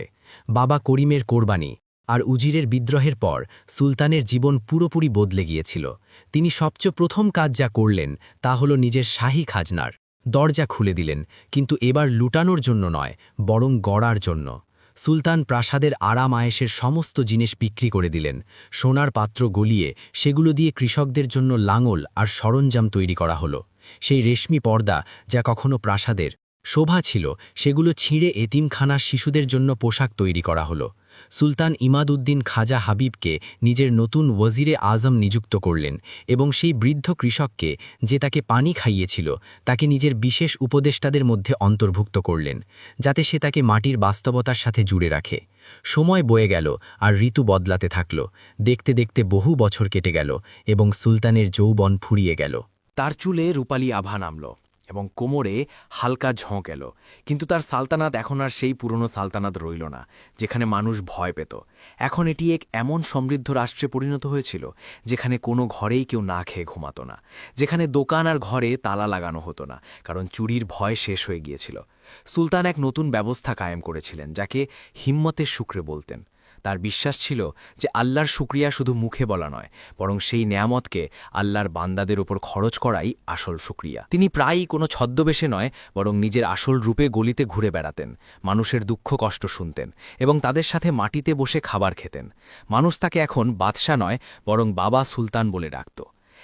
বাবা করিমের কোরবানি আর উজিরের বিদ্রোহের পর সুলতানের জীবন পুরোপুরি বদলে গিয়েছিল। তিনি সবচেয়ে প্রথম কাজ যা করলেন তা হল নিজের শাহী খাজনার দরজা খুলে দিলেন, কিন্তু এবার লুটানোর জন্য নয়, বরং গড়ার জন্য। সুলতান প্রাসাদের আরাম আয়েশের সমস্ত জিনিস বিক্রি করে দিলেন। সোনার পাত্র গলিয়ে সেগুলো দিয়ে কৃষকদের জন্য লাঙল আর সরঞ্জাম তৈরি করা হলো। সেই রেশমি পর্দা যা কখনো প্রাসাদের শোভা ছিল, সেগুলো ছিঁড়ে এতিমখানার শিশুদের জন্য পোশাক তৈরি করা হলো। সুলতান ইমাদউদ্দিন খাজা হাবিবকে নিজের নতুন ওয়াজিরে আজম নিযুক্ত করলেন এবং সেই বৃদ্ধ কৃষককে, যে তাকে পানি খাইয়েছিল, তাকে নিজের বিশেষ উপদেষ্টাদের মধ্যে অন্তর্ভুক্ত করলেন, যাতে সে তাকে মাটির বাস্তবতার সাথে জুড়ে রাখে। সময় বয়ে গেল আর ঋতু বদলাতে থাকল। দেখতে দেখতে বহু বছর কেটে গেল এবং সুলতানের যৌবন ফুরিয়ে গেল। তার চুলে রূপালী আভা নামল এবং কোমরে হালকা ঝোঁক এলো, কিন্তু তার সালতানাত এখন আর সেই পুরনো সালতানাত রইল না, যেখানে মানুষ ভয় পেত। এখন এটি এক এমন সমৃদ্ধ রাষ্ট্রে পরিণত হয়েছিল যেখানে কোনো ঘরেই কেউ না খেয়ে ঘুমাত না, যেখানে দোকান আর ঘরে তালা লাগানো হতো না, কারণ চুরির ভয় শেষ হয়ে গিয়েছিল। সুলতান এক নতুন ব্যবস্থা কায়েম করেছিলেন, যাকে হিম্মতের শুক্রে বলতেন। তার বিশ্বাস ছিল যে আল্লাহর শুকরিয়া শুধু মুখে বলা নয়, বরং সেই নেয়ামতকে আল্লাহর বান্দাদের ওপর খরচ করাই আসল শুকরিয়া। তিনি প্রায়ই কোনো ছদ্মবেশে নয়, বরং নিজের আসল রূপে গলিতে ঘুরে বেড়াতেন, মানুষের দুঃখ কষ্ট শুনতেন এবং তাদের সাথে মাটিতে বসে খাবার খেতেন। মানুষ তাকে এখন বাদশা নয়, বরং বাবা সুলতান বলে ডাকত।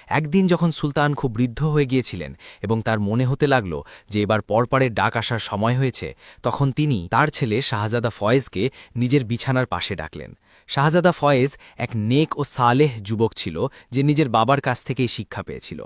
একদিন যখন সুলতান খুব বৃদ্ধ হয়ে গিয়েছিলেন এবং তার মনে হতে লাগল যে এবার পরপারের ডাক আসার সময় হয়েছে, তখন তিনি তার ছেলে শাহজাদা ফয়েজকে নিজের বিছানার পাশে ডাকলেন। শাহজাদা ফয়েজ এক নেক ও সালেহ যুবক ছিল, যে নিজের বাবার কাছ থেকেই শিক্ষা পেয়েছিল।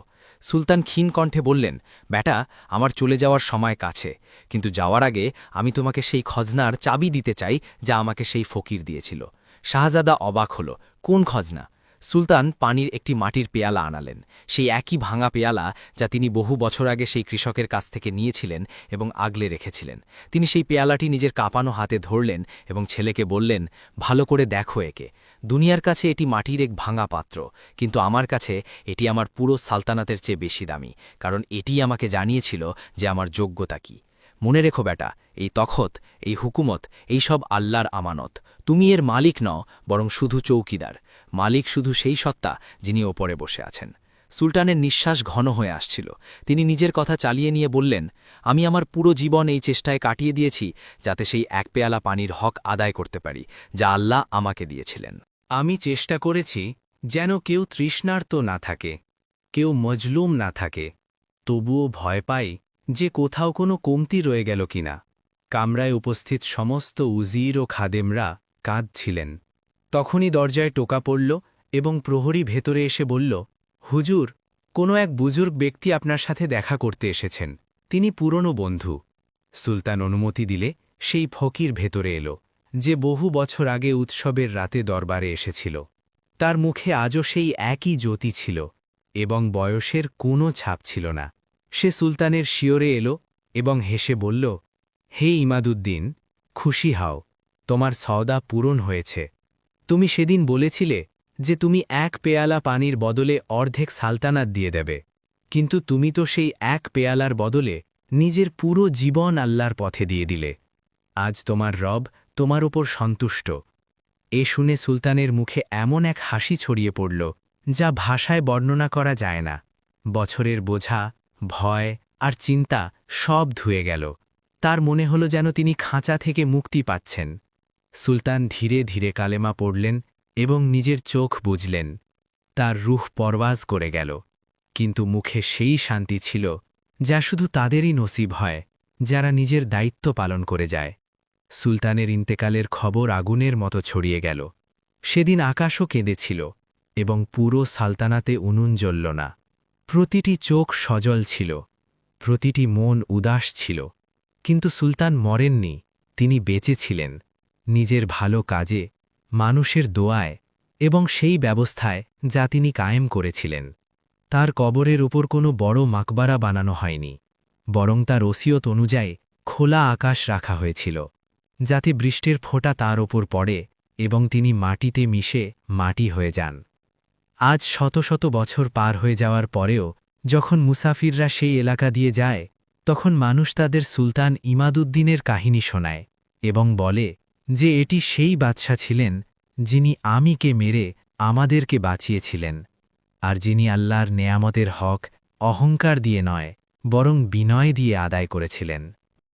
সুলতান ক্ষীণ কণ্ঠে বললেন, বেটা, আমার চলে যাওয়ার সময় কাছে, কিন্তু যাওয়ার আগে আমি তোমাকে সেই খজনার চাবি দিতে চাই যা আমাকে সেই ফকির দিয়েছিল। শাহজাদা অবাক হল, কোন খজনা? সুলতান পানির একটি মাটির পেয়ালা আনালেন, সেই একই ভাঙা পেয়ালা যা তিনি বহু বছর আগে সেই কৃষকের কাছ থেকে নিয়েছিলেন এবং আগলে রেখেছিলেন। তিনি সেই পেয়ালাটি নিজের কাঁপানো হাতে ধরলেন এবং ছেলেকে বললেন, ভালো করে দেখো একে। দুনিয়ার কাছে এটি মাটির এক ভাঙা পাত্র, কিন্তু আমার কাছে এটি আমার পুরো সালতানাতের চেয়ে বেশি দামি, কারণ এটিই আমাকে জানিয়েছিল যে আমার যোগ্যতা কী। মনে রেখো বেটা, এই তখত, এই হুকুমত, এই সব আল্লাহর আমানত। তুমি এর মালিক নও, বরং শুধু চৌকিদার। মালিক শুধু সেই সত্তা যিনি ওপরে বসে আছেন। সুলতানের নিঃশ্বাস ঘন হয়ে আসছিল। তিনি নিজের কথা চালিয়ে নিয়ে বললেন, আমি আমার পুরো জীবন এই চেষ্টায় কাটিয়ে দিয়েছি যাতে সেই এক পেয়ালা পানির হক আদায় করতে পারি যা আল্লাহ আমাকে দিয়েছিলেন। আমি চেষ্টা করেছি যেন কেউ তৃষ্ণার্ত না থাকে, কেউ মজলুম না থাকে। তবুও ভয় পাই যে কোথাও কোনো কমতি রয়ে গেল কিনা। কামরায় উপস্থিত সমস্ত উজির ও খাদেমরা কাঁদছিলেন। তখনই দরজায় টোকা পড়ল এবং প্রহরী ভেতরে এসে বলল, হুজুর, কোনো এক বুজুর্গ ব্যক্তি আপনার সাথে দেখা করতে এসেছেন। তিনি পুরনো বন্ধু। সুলতান অনুমতি দিলে সেই ফকির ভেতরে এলো, যে বহু বছর আগে উৎসবের রাতে দরবারে এসেছিল। তার মুখে আজও সেই একই জ্যোতি ছিল এবং বয়সের কোনো ছাপ ছিল না। সে সুলতানের শিয়রে এলো এবং হেসে বলল, হে ইমাদুদ্দিন, খুশি হও, তোমার সওদা পূরণ হয়েছে। তুমি সেদিন বলেছিলে যে তুমি এক পেয়ালা পানির বদলে অর্ধেক সালতানাত দিয়ে দেবে, কিন্তু তুমি তো সেই এক পেয়ালার বদলে নিজের পুরো জীবন আল্লাহর পথে দিয়ে দিলে। আজ তোমার রব তোমার উপর সন্তুষ্ট। এ শুনে সুলতানের মুখে এমন এক হাসি ছড়িয়ে পড়ল যা ভাষায় বর্ণনা করা যায় না। বছরের বোঝা, ভয় আর চিন্তা সব ধুয়ে গেল। তার মনে হল যেন তিনি খাঁচা থেকে মুক্তি পাচ্ছেন। সুলতান ধীরে ধীরে কালেমা পড়লেন এবং নিজের চোখ বুঝলেন। তার রুহ পরওয়াজ করে গেল, কিন্তু মুখে সেই শান্তি ছিল যা শুধু তাদেরই নসিব হয় যারা নিজের দায়িত্ব পালন করে যায়। সুলতানের ইন্তেকালের খবর আগুনের মতো ছড়িয়ে গেল। সেদিন আকাশও কেঁদেছিল এবং পুরো সালতানাতে উনুন জ্বলল না। প্রতিটি চোখ সজল ছিল, প্রতিটি মন উদাস ছিল, কিন্তু সুলতান মরেননি। তিনি বেঁচে ছিলেন, নিজের ভালো কাজে, মানুষের দোয়ায় এবং সেই ব্যবস্থায় যা তিনি কায়েম করেছিলেন। তার কবরের ওপর কোনো বড় মাকবারা বানানো হয়নি, বরং তার ওসিয়ত অনুযায়ী খোলা আকাশ রাখা হয়েছিল, যাতে বৃষ্টির ফোঁটা তার ওপর পড়ে এবং তিনি মাটিতে মিশে মাটি হয়ে যান। আজ শত শত বছর পার হয়ে যাওয়ার পরেও যখন মুসাফিররা সেই এলাকা দিয়ে যায়, তখন মানুষ তাদের সুলতান ইমাদুদ্দিনের কাহিনী শোনায় এবং বলে যে এটি সেই বাদশা ছিলেন যিনি আমিকে মেরে আমাদেরকে বাঁচিয়েছিলেন, আর যিনি আল্লাহর নেয়ামতের হক অহংকার দিয়ে নয়, বরং বিনয় দিয়ে আদায় করেছিলেন।